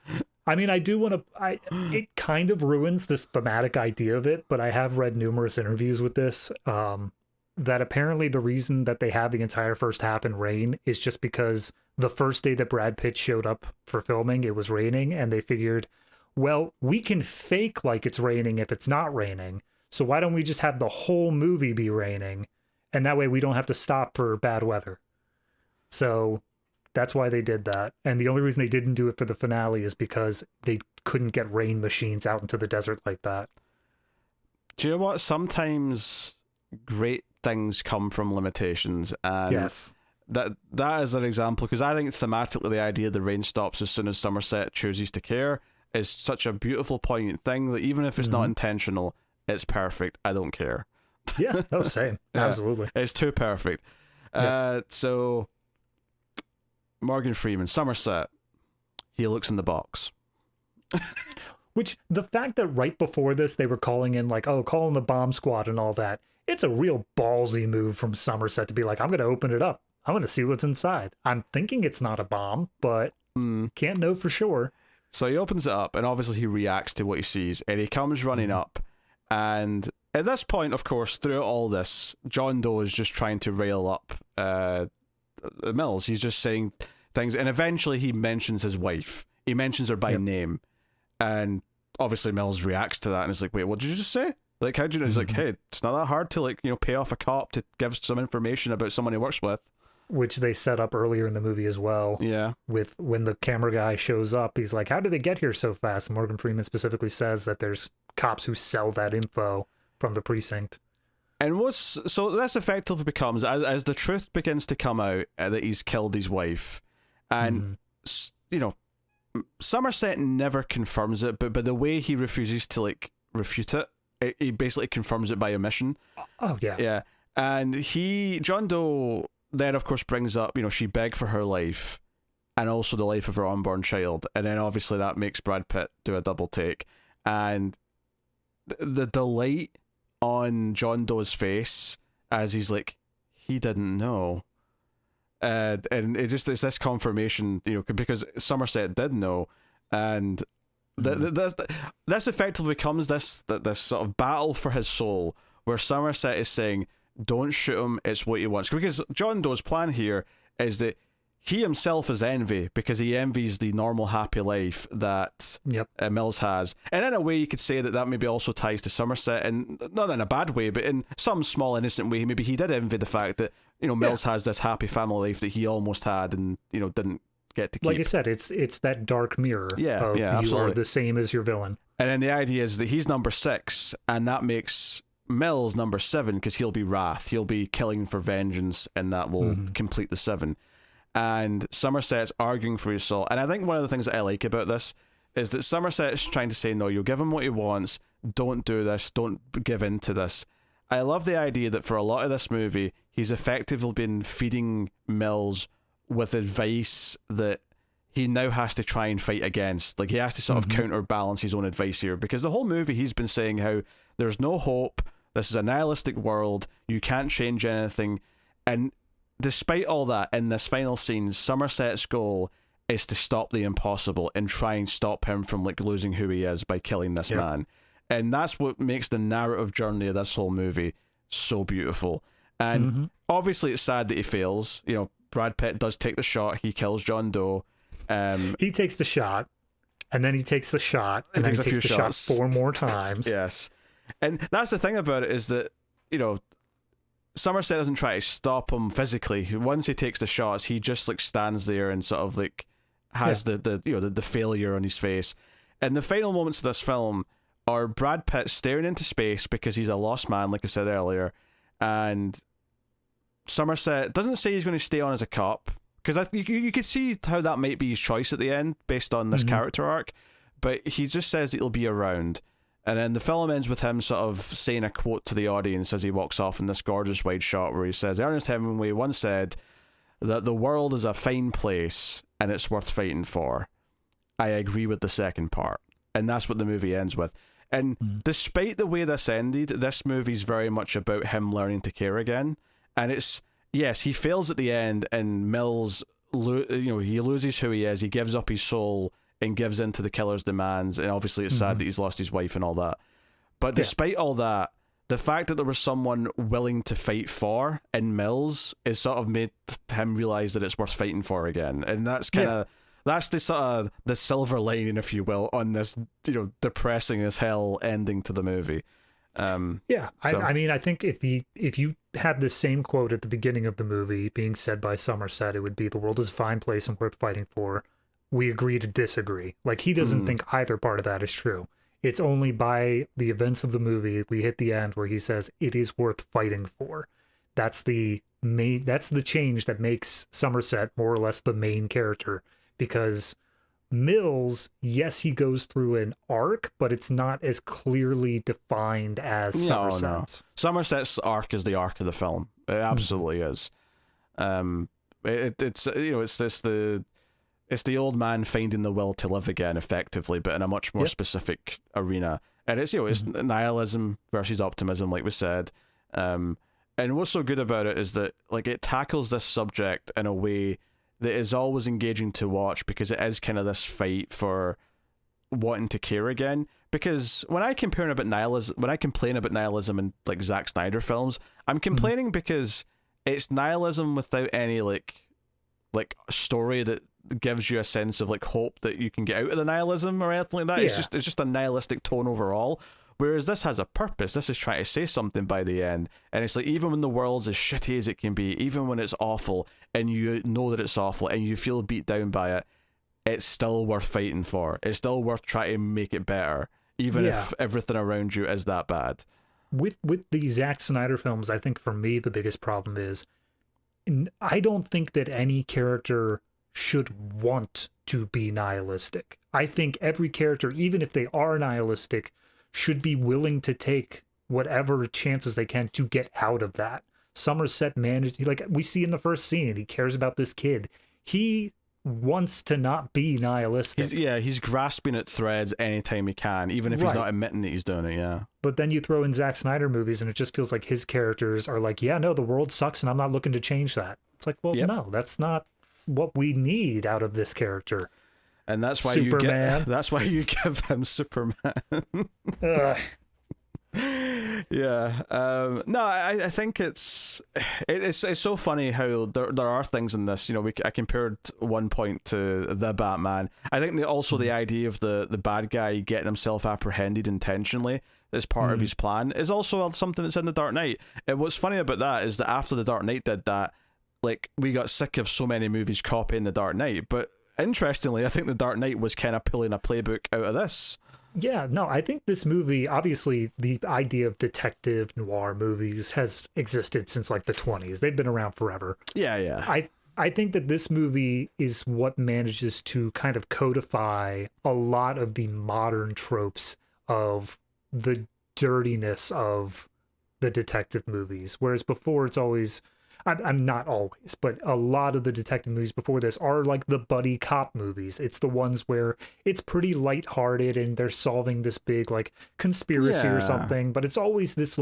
I mean, I do want to. It kind of ruins this thematic idea of it, but I have read numerous interviews with this. That apparently the reason that they have the entire first half in rain is just because the first day that Brad Pitt showed up for filming, it was raining, and they figured, well, we can fake like it's raining if it's not raining. So why don't we just have the whole movie be raining, and that way we don't have to stop for bad weather. So that's why they did that. And the only reason they didn't do it for the finale is because they couldn't get rain machines out into the desert like that. Do you know what? Sometimes great things come from limitations, and yes, that is an example, because I think thematically the idea the rain stops as soon as Somerset chooses to care is such a beautiful, poignant thing that even if it's not intentional, it's perfect. I don't care. Yeah, no, same. Yeah, absolutely. It's too perfect. So Morgan Freeman, Somerset, he looks in the box. Which, the fact that right before this they were calling in like, oh, calling the bomb squad and all that, it's a real ballsy move from Somerset to be like, I'm going to open it up. I'm going to see what's inside. I'm thinking it's not a bomb, but can't know for sure. So he opens it up, and obviously he reacts to what he sees, and he comes running up. And at this point, of course, throughout all this, John Doe is just trying to rail up Mills. He's just saying things, and eventually he mentions his wife. He mentions her by name, and obviously Mills reacts to that and is like, wait, what did you just say? Like, how do you know? He's like, hey, it's not that hard to, like, you know, pay off a cop to give some information about someone he works with. Which they set up earlier in the movie as well. Yeah. With when the camera guy shows up, he's like, how did they get here so fast? Morgan Freeman specifically says that there's cops who sell that info from the precinct. And so this effectively becomes, as the truth begins to come out that he's killed his wife, and, you know, Somerset never confirms it, but the way he refuses to, like, refute it, he basically confirms it by omission. Oh, yeah. Yeah. And John Doe then, of course, brings up, you know, she begged for her life and also the life of her unborn child. And then obviously that makes Brad Pitt do a double take. And the delight on John Doe's face as he's like, he didn't know. And it's this confirmation, you know, because Somerset did know. And this effectively becomes this sort of battle for his soul, where Somerset is saying, don't shoot him, it's what he wants. Because John Doe's plan here is that he himself is envy, because he envies the normal happy life that Mills has. And in a way you could say that maybe also ties to Somerset, and not in a bad way, but in some small innocent way, maybe he did envy the fact that, you know, Mills has this happy family life that he almost had and, you know, didn't get to keep. Like I said, it's that dark mirror of you absolutely. are the same as your villain. And then the idea is that he's number 6, and that makes Mills number 7, because he'll be wrath. He'll be killing for vengeance, and that will complete the 7. And Somerset's arguing for his soul. And I think one of the things that I like about this is that Somerset's trying to say, no, you'll give him what he wants. Don't do this. Don't give in to this. I love the idea that for a lot of this movie, he's effectively been feeding Mills with advice that he now has to try and fight against. Like, he has to sort of counterbalance his own advice here, because the whole movie he's been saying how there's no hope, this is a nihilistic world, you can't change anything. And despite all that, in this final scene, Somerset's goal is to stop the impossible and try and stop him from, like, losing who he is by killing this man. And that's what makes the narrative journey of this whole movie so beautiful. And obviously it's sad that he fails. You know, Brad Pitt does take the shot, he kills John Doe. He takes the shot, and then he takes the shot, and then he takes the shot 4 more times. Yes. And that's the thing about it, is that, you know, Somerset doesn't try to stop him physically. Once he takes the shots, he just, like, stands there and sort of, like, has the you know, the failure on his face. And the final moments of this film are Brad Pitt staring into space because he's a lost man, like I said earlier, and Somerset doesn't say he's going to stay on as a cop, because you could see how that might be his choice at the end based on this character arc, but he just says that he'll be around. And then the film ends with him sort of saying a quote to the audience as he walks off in this gorgeous wide shot where he says, Ernest Hemingway once said that the world is a fine place and it's worth fighting for. I agree with the second part. And that's what the movie ends with. And despite the way this ended, this movie's very much about him learning to care again. And it's, yes, he fails at the end, and Mills, he loses who he is, he gives up his soul and gives in to the killer's demands, and obviously it's sad that he's lost his wife and all that. But despite all that, the fact that there was someone willing to fight for in Mills is sort of made him realise that it's worth fighting for again. And that's kind of... That's the sort of the silver lining, if you will, on this, depressing as hell ending to the movie. I mean, I think if you had the same quote at the beginning of the movie being said by Somerset, it would be, the world is a fine place and worth fighting for. We agree to disagree. Like, he doesn't think either part of that is true. It's only by the events of the movie we hit the end where he says it is worth fighting for. That's the change that makes Somerset more or less the main character. Because Mills, yes, he goes through an arc, but it's not as clearly defined as Somerset's. No. Somerset's arc is the arc of the film. It absolutely is. It's the old man finding the will to live again, effectively, but in a much more specific arena. And it's it's nihilism versus optimism, like we said. And what's so good about it is that it tackles this subject in a way that is always engaging to watch, because it is kind of this fight for wanting to care again. Because when I complain about nihilism in Zack Snyder films, I'm complaining because it's nihilism without any story that gives you a sense of hope that you can get out of the nihilism or anything like that. It's just a nihilistic tone overall. Whereas this has a purpose. This is trying to say something by the end. And it's even when the world's as shitty as it can be, even when it's awful, and you know that it's awful, and you feel beat down by it, it's still worth fighting for. It's still worth trying to make it better, even if everything around you is that bad. With the Zack Snyder films, I think for me the biggest problem is, I don't think that any character should want to be nihilistic. I think every character, even if they are nihilistic, should be willing to take whatever chances they can to get out of that. Somerset managed, we see in the first scene, he cares about this kid. He wants to not be nihilistic. He's grasping at threads anytime he can, even if he's not admitting that he's doing it, But then you throw in Zack Snyder movies and it just feels like his characters are the world sucks and I'm not looking to change that. It's no, that's not what we need out of this character. And that's why you give him Superman. I think it's so funny how there are things in this. I compared one point to the Batman. I think the idea of the bad guy getting himself apprehended intentionally as part of his plan is also something that's in The Dark Knight. And what's funny about that is that after The Dark Knight did that, we got sick of so many movies copying The Dark Knight, but interestingly, I think The Dark Knight was kind of pulling a playbook out of this. Yeah, no, I think this movie, obviously, the idea of detective noir movies has existed since the 20s. They've been around forever. Yeah. I think that this movie is what manages to kind of codify a lot of the modern tropes of the dirtiness of the detective movies. Whereas before, it's always... I'm not always, but a lot of the detective movies before this are the buddy cop movies. It's the ones where it's pretty lighthearted and they're solving this big conspiracy or something, but it's always this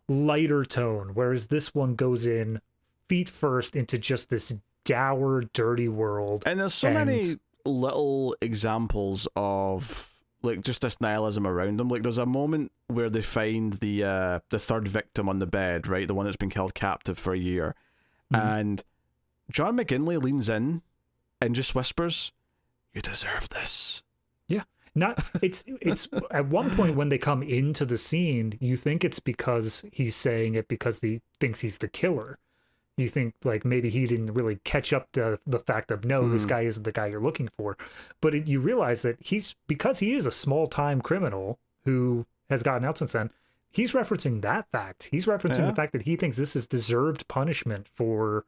lighter tone, whereas this one goes in feet first into just this dour, dirty world. And there's so many little examples of just this nihilism around them. There's a moment where they find the third victim on the bed, right? The one that's been held captive for a year. And John McGinley leans in and just whispers, "You deserve this." Yeah. It's at one point when they come into the scene, you think it's because he's saying it because he thinks he's the killer. You think maybe he didn't really catch up to the fact of, no, this guy isn't the guy you're looking for. But you realize that because he is a small-time criminal who has gotten out since then, he's referencing that fact. He's referencing the fact that he thinks this is deserved punishment for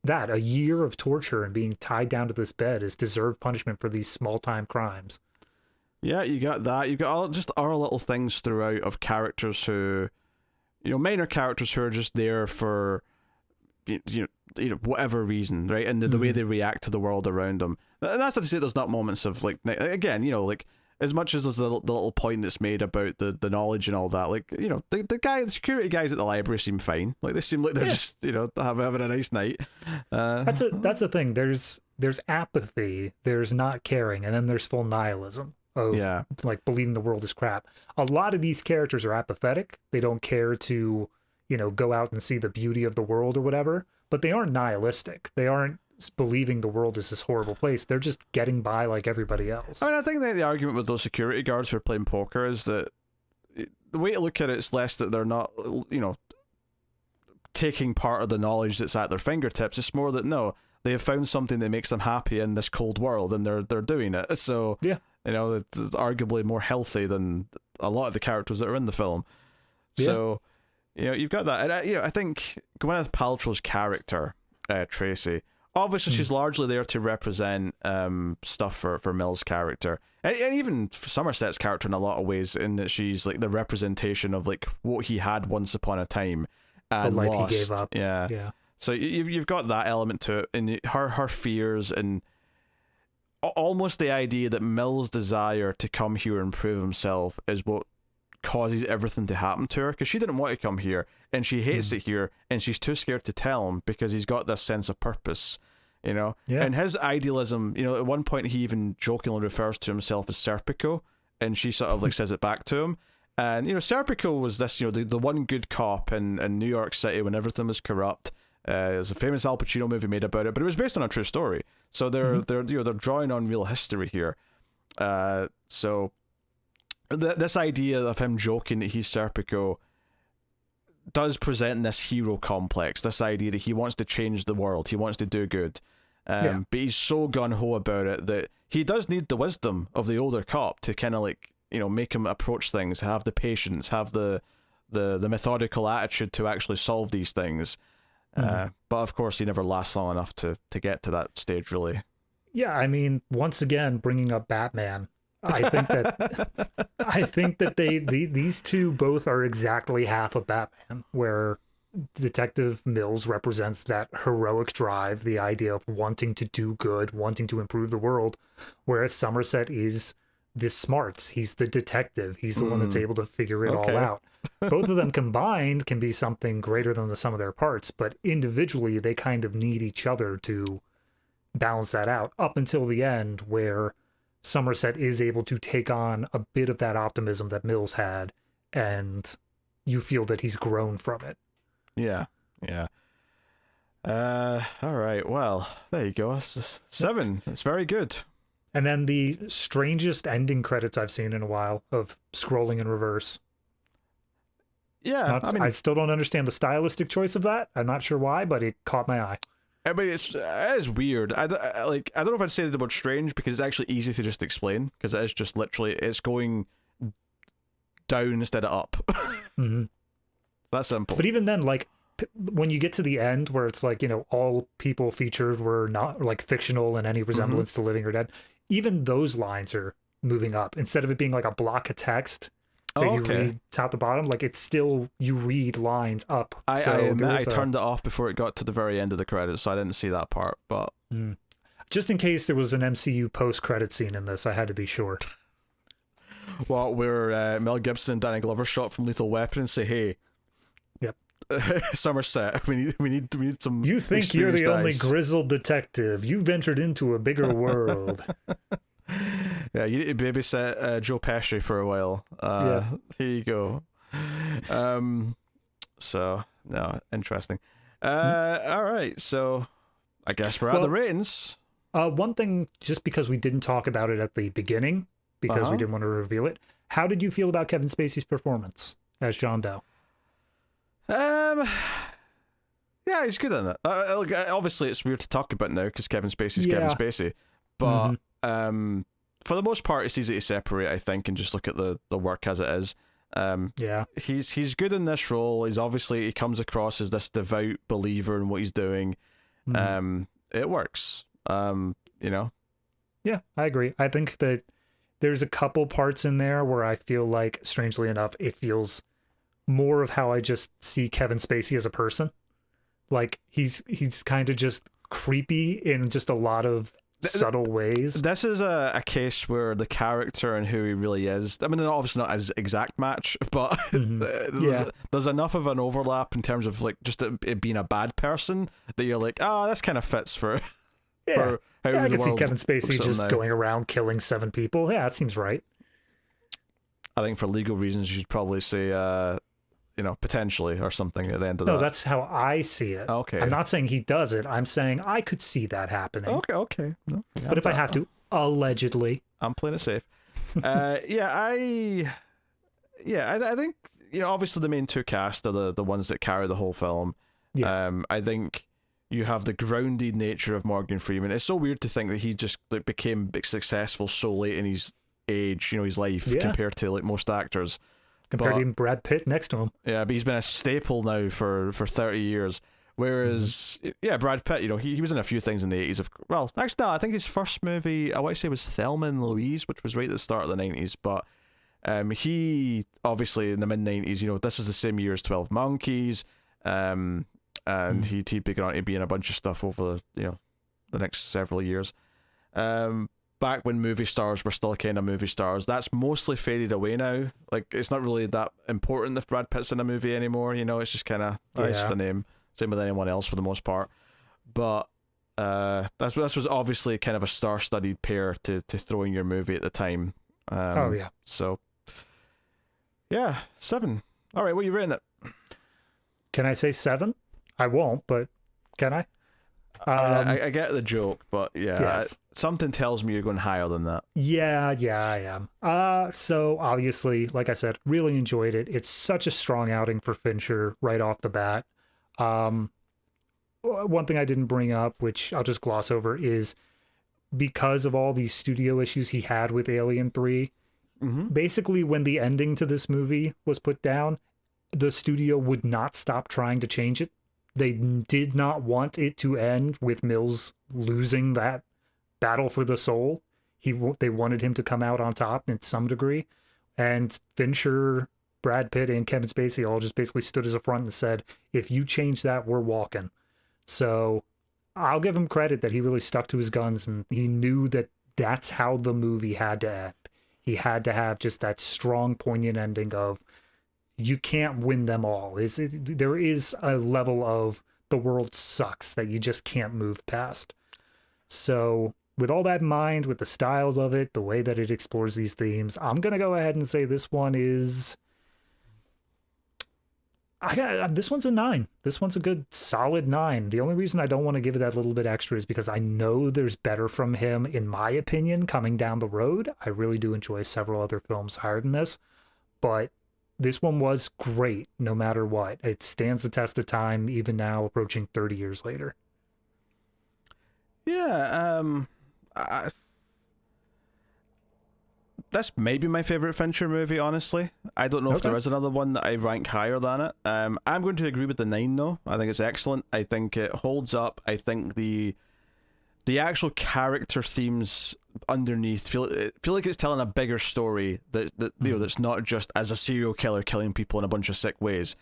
that. A year of torture and being tied down to this bed is deserved punishment for these small-time crimes. Yeah, you got that. You got just our little things throughout of characters who, minor characters who are just there for, whatever reason, right? And the way they react to the world around them. And that's not to say there's not moments of, like, again, like, as much as there's the little point that's made about the knowledge and all that, like, the security guys at the library seem fine. Like, they seem like they're just, having a nice night. That's the thing. There's apathy, there's not caring, and then there's full nihilism of like believing the world is crap. A lot of these characters are apathetic. They don't care to, go out and see the beauty of the world or whatever, but they aren't nihilistic. They aren't believing the world is this horrible place. They're just getting by like everybody else. I mean, I think that the argument with those security guards who are playing poker is that the way to look at it is less that they're not, taking part of the knowledge that's at their fingertips. It's more that, no, they have found something that makes them happy in this cold world, and they're doing it. So, yeah, it's arguably more healthy than a lot of the characters that are in the film. So, you've got that. And, I think Gwyneth Paltrow's character, Tracy, obviously she's largely there to represent stuff for Mill's character. And even Somerset's character in a lot of ways, in that she's like the representation of like what he had once upon a time and the life lost. he gave up. Yeah. So you've got that element to it, and her fears, and almost the idea that Mill's desire to come here and prove himself is what causes everything to happen to her, because she didn't want to come here and she hates it here, and she's too scared to tell him because he's got this sense of purpose, and his idealism, at one point he even jokingly refers to himself as Serpico, and she sort of like says it back to him. And Serpico was this, the one good cop in New York City when everything was corrupt. There's a famous Al Pacino movie made about it, but it was based on a true story, so they're drawing on real history here. So this idea of him joking that he's Serpico does present this hero complex, this idea that he wants to change the world, he wants to do good, but he's so gung-ho about it that he does need the wisdom of the older cop to kind of like, make him approach things, have the patience, have the methodical attitude to actually solve these things. But of course he never lasts long enough to get to that stage, really. Yeah, I mean, once again, bringing up Batman, I think that these two both are exactly half of Batman, where Detective Mills represents that heroic drive, the idea of wanting to do good, wanting to improve the world, whereas Somerset is the smarts. He's the detective. He's the one that's able to figure it all out. Both of them combined can be something greater than the sum of their parts, but individually they kind of need each other to balance that out up until the end, where Somerset is able to take on a bit of that optimism that Mills had, and you feel that he's grown from it. Yeah. All right, well, there you go. It's 7. It's very good. And then the strangest ending credits I've seen in a while, of scrolling in reverse. Yeah, I still don't understand the stylistic choice of that. I'm not sure why, but it caught my eye. I mean, it is weird. I don't know if I'd say the word strange, because it's actually easy to just explain, because it is just literally, it's going down instead of up. It's that simple. But even then, like, when you get to the end where it's like, all people featured were not like fictional in any resemblance to living or dead, even those lines are moving up. Instead of it being like a block of text that you read top to bottom, like it's still, you read lines up. I turned it off before it got to the very end of the credits, so I didn't see that part, but just in case there was an MCU post-credit scene in this, I had to be sure. Well, where Mel Gibson and Danny Glover shot from Lethal Weapon and say, hey, Somerset, we need some. You think you're the only grizzled detective? You've ventured into a bigger world. Yeah, you need to babysit Joe Pesci for a while. Here you go. So no, interesting. All right, so I guess we're at the ratings. One thing, just because we didn't talk about it at the beginning, because we didn't want to reveal it. How did you feel about Kevin Spacey's performance as John Doe? Yeah, he's good in it. Obviously, it's weird to talk about now because Kevin Spacey's Kevin Spacey, but for the most part, it's easy to separate, I think, and just look at the work as it is. Yeah. He's good in this role. He comes across as this devout believer in what he's doing. It works. Yeah, I agree. I think that there's a couple parts in there where I feel like, strangely enough, it feels more of how I just see Kevin Spacey as a person. Like he's kind of just creepy in just a lot of subtle ways. This is a case where the character and who he really is, I mean, they're obviously not as exact match, but there's enough of an overlap in terms of like just it being a bad person that you're like, this kind of fits for. Yeah, for how I the can see world Kevin Spacey looks just now. going around killing 7 people. Yeah, that seems right. I think for legal reasons, you should probably say, potentially or something at the end of that. No, that's how I see it. Okay. I'm not saying he does it. I'm saying I could see that happening. Okay. No, But if I have to, allegedly. I'm playing it safe. I think, obviously the main 2 cast are the ones that carry the whole film. Yeah. I think you have the grounded nature of Morgan Freeman. It's so weird to think that he just like became successful so late in his age, his life, compared to like most actors. Compared to even Brad Pitt next to him. Yeah, but he's been a staple now for 30 years. Whereas, Brad Pitt, he was in a few things in the 80s. Well, actually, no, I think his first movie, I want to say, was Thelma and Louise, which was right at the start of the 90s. But he, obviously, in the mid-90s, this was the same year as 12 Monkeys. And he'd begun on to be in a bunch of stuff over the next several years. Back when movie stars were still kind of movie stars, that's mostly faded away now. Like, it's not really that important if Brad Pitt's in a movie anymore. It's just kind of it's the name. Same with anyone else for the most part. But this was obviously kind of a star-studded pair to throw in your movie at the time. So yeah, 7. All right, what are you rating it? Can I say 7? I won't, but can I? I get the joke, but yes. Something tells me you're going higher than that. Yeah, I am. So obviously, like I said, really enjoyed it. It's such a strong outing for Fincher right off the bat. One thing I didn't bring up, which I'll just gloss over, is because of all these studio issues he had with Alien 3, basically when the ending to this movie was put down, the studio would not stop trying to change it. They did not want it to end with Mills losing that battle for the soul. They wanted him to come out on top in some degree. And Fincher, Brad Pitt, and Kevin Spacey all just basically stood as a front and said, if you change that, we're walking. So I'll give him credit that he really stuck to his guns, and he knew that that's how the movie had to end. He had to have just that strong, poignant ending of, you can't win them all. There is a level of the world sucks that you just can't move past. So with all that in mind, with the style of it, the way that it explores these themes, I'm going to go ahead and say this one is... this one's a 9. This one's a good solid 9. The only reason I don't want to give it that little bit extra is because I know there's better from him, in my opinion, coming down the road. I really do enjoy several other films higher than this, but this one was great no matter what. It stands the test of time, even now, approaching 30 years later. Yeah, this may be my favorite Fincher movie, honestly. I don't know if there is another one that I rank higher than it. I'm going to agree with the 9, though. I think it's excellent. I think it holds up. I think the actual character themes underneath feel like it's telling a bigger story that's not just as a serial killer killing people in a bunch of sick ways.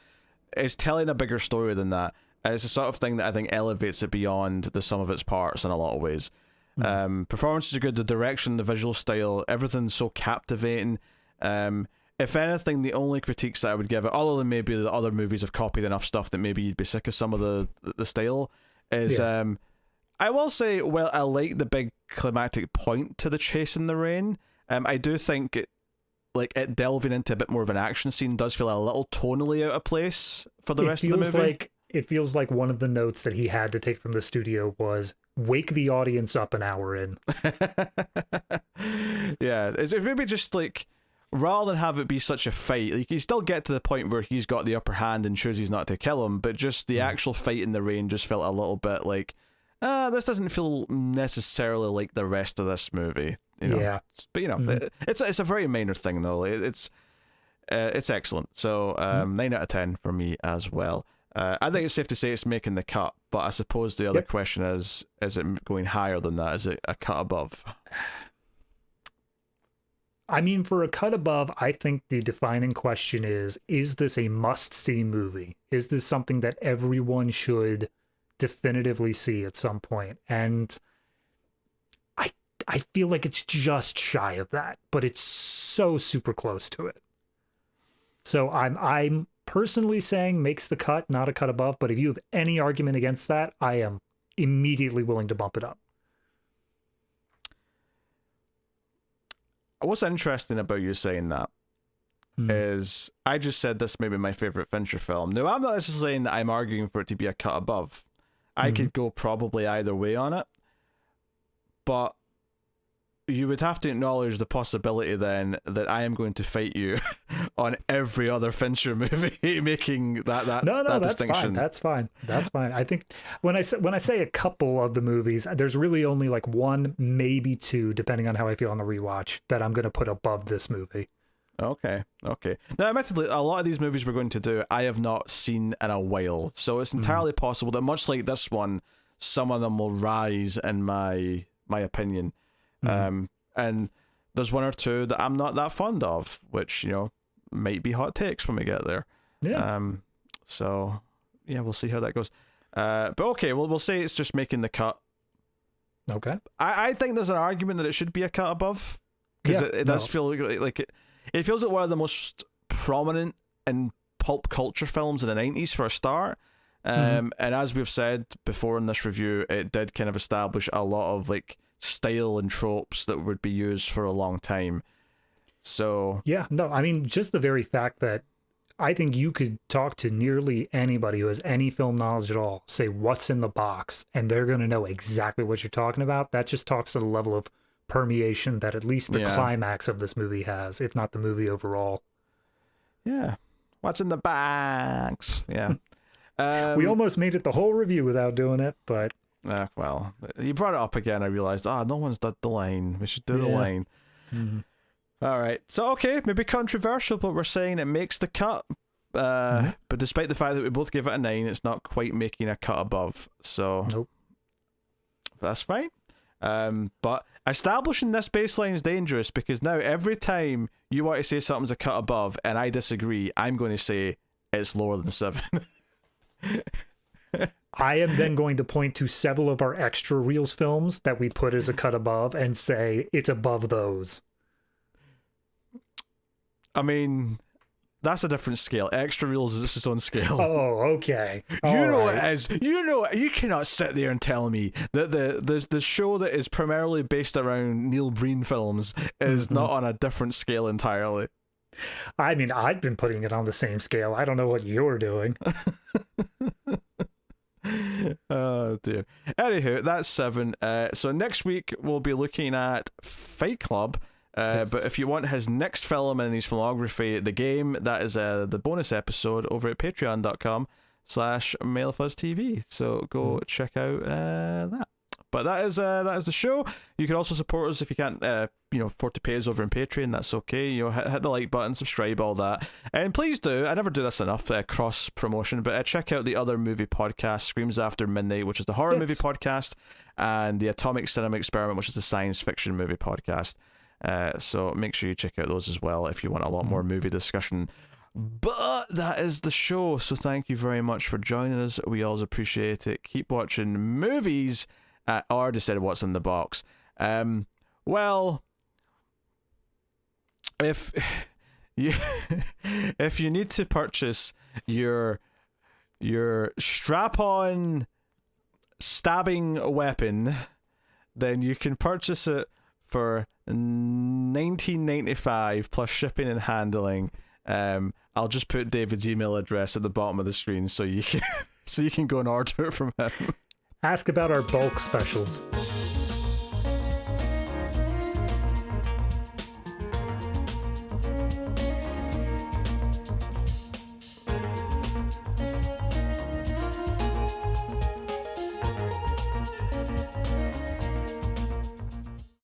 It's telling a bigger story than that. And it's the sort of thing that I think elevates it beyond the sum of its parts in a lot of ways. Performances are good, the direction, the visual style, everything's so captivating. If anything, the only critiques that I would give it, other than maybe the other movies have copied enough stuff that maybe you'd be sick of some of the style, is I will say, well, I like the big climactic point to the chase in the rain. I do think it delving into a bit more of an action scene does feel a little tonally out of place for the rest of the movie. It feels like one of the notes that he had to take from the studio was wake the audience up an hour in. Yeah, it's maybe just like, rather than have it be such a fight, like, you still get to the point where he's got the upper hand and chooses not to kill him, but just the actual fight in the rain just felt a little bit like, this doesn't feel necessarily like the rest of this movie. You know? Yeah. But, you know, it's a very minor thing, though. It's excellent. So 9 out of 10 for me as well. I think it's safe to say it's making the cut, but I suppose the other question is it going higher than that? Is it a cut above? I mean, for a cut above, I think the defining question is this a must-see movie? Is this something that everyone should definitively see at some point? And I feel like it's just shy of that, but it's so super close to it. So I'm personally saying makes the cut, not a cut above, but if you have any argument against that, I am immediately willing to bump it up. What's interesting about you saying that is I just said this may be my favorite Fincher film. Now, I'm not necessarily saying that I'm arguing for it to be a cut above. I could go probably either way on it, but you would have to acknowledge the possibility then that I am going to fight you on every other Fincher movie making that that's distinction. That's fine. I think when I say a couple of the movies, there's really only like one, maybe two, depending on how I feel on the rewatch, that I'm going to put above this movie. Okay. Now, admittedly, a lot of these movies we're going to do, I have not seen in a while, so it's entirely possible that much like this one, some of them will rise in my opinion. And there's one or two that I'm not that fond of, which, you know, might be hot takes when we get there. Yeah. So yeah, we'll see how that goes. But okay, we'll say it's just making the cut. Okay. I think there's an argument that it should be a cut above, because it does feel like it feels like one of the most prominent in pulp culture films in the 90s for a start. And as we've said before in this review, it did kind of establish a lot of like style and tropes that would be used for a long time. So yeah, no, I mean, just the very fact that I think you could talk to nearly anybody who has any film knowledge at all, say what's in the box, and they're going to know exactly what you're talking about. That just talks to the level of permeation that at least the climax of this movie has, if not the movie overall. Yeah. What's in the box? Yeah. We almost made it the whole review without doing it, but well, you brought it up again. I realized, no one's done the line. We should do the line. All right. So, okay, maybe controversial, but we're saying it makes the cut. But despite the fact that we both give it a 9, it's not quite making a cut above. So, nope. That's fine. But establishing this baseline is dangerous, because now every time you want to say something's a cut above and I disagree, I'm going to say it's lower than 7. I am then going to point to several of our extra reels films that we put as a cut above and say it's above those. I mean, that's a different scale. Extra reels is its own scale. Oh, okay. You know it is. You know it. You cannot sit there and tell me that the show that is primarily based around Neil Breen films is not on a different scale entirely. I mean, I've been putting it on the same scale. I don't know what you're doing. Oh dear. Anywho, that's 7. So next week we'll be looking at Fight Club. Yes. But if you want his next film in his filmography, The Game, that is the bonus episode over at patreon.com/MailFuzzTV. So go check out that. But that is the show. You can also support us if you can't afford to pay us over on Patreon. That's okay. Hit the like button, subscribe, all that. And please do, I never do this enough, cross promotion, but check out the other movie podcast, Screams After Midnight, which is the horror movie podcast, and the Atomic Cinema Experiment, which is the science fiction movie podcast. So make sure you check out those as well if you want a lot more movie discussion. But that is the show. So thank you very much for joining us. We always appreciate it. Keep watching movies. I already said what's in the box. Well, if you if you need to purchase your strap-on stabbing weapon, then you can purchase it for $19.95 plus shipping and handling. I'll just put David's email address at the bottom of the screen so you can go and order it from him. Ask about our bulk specials.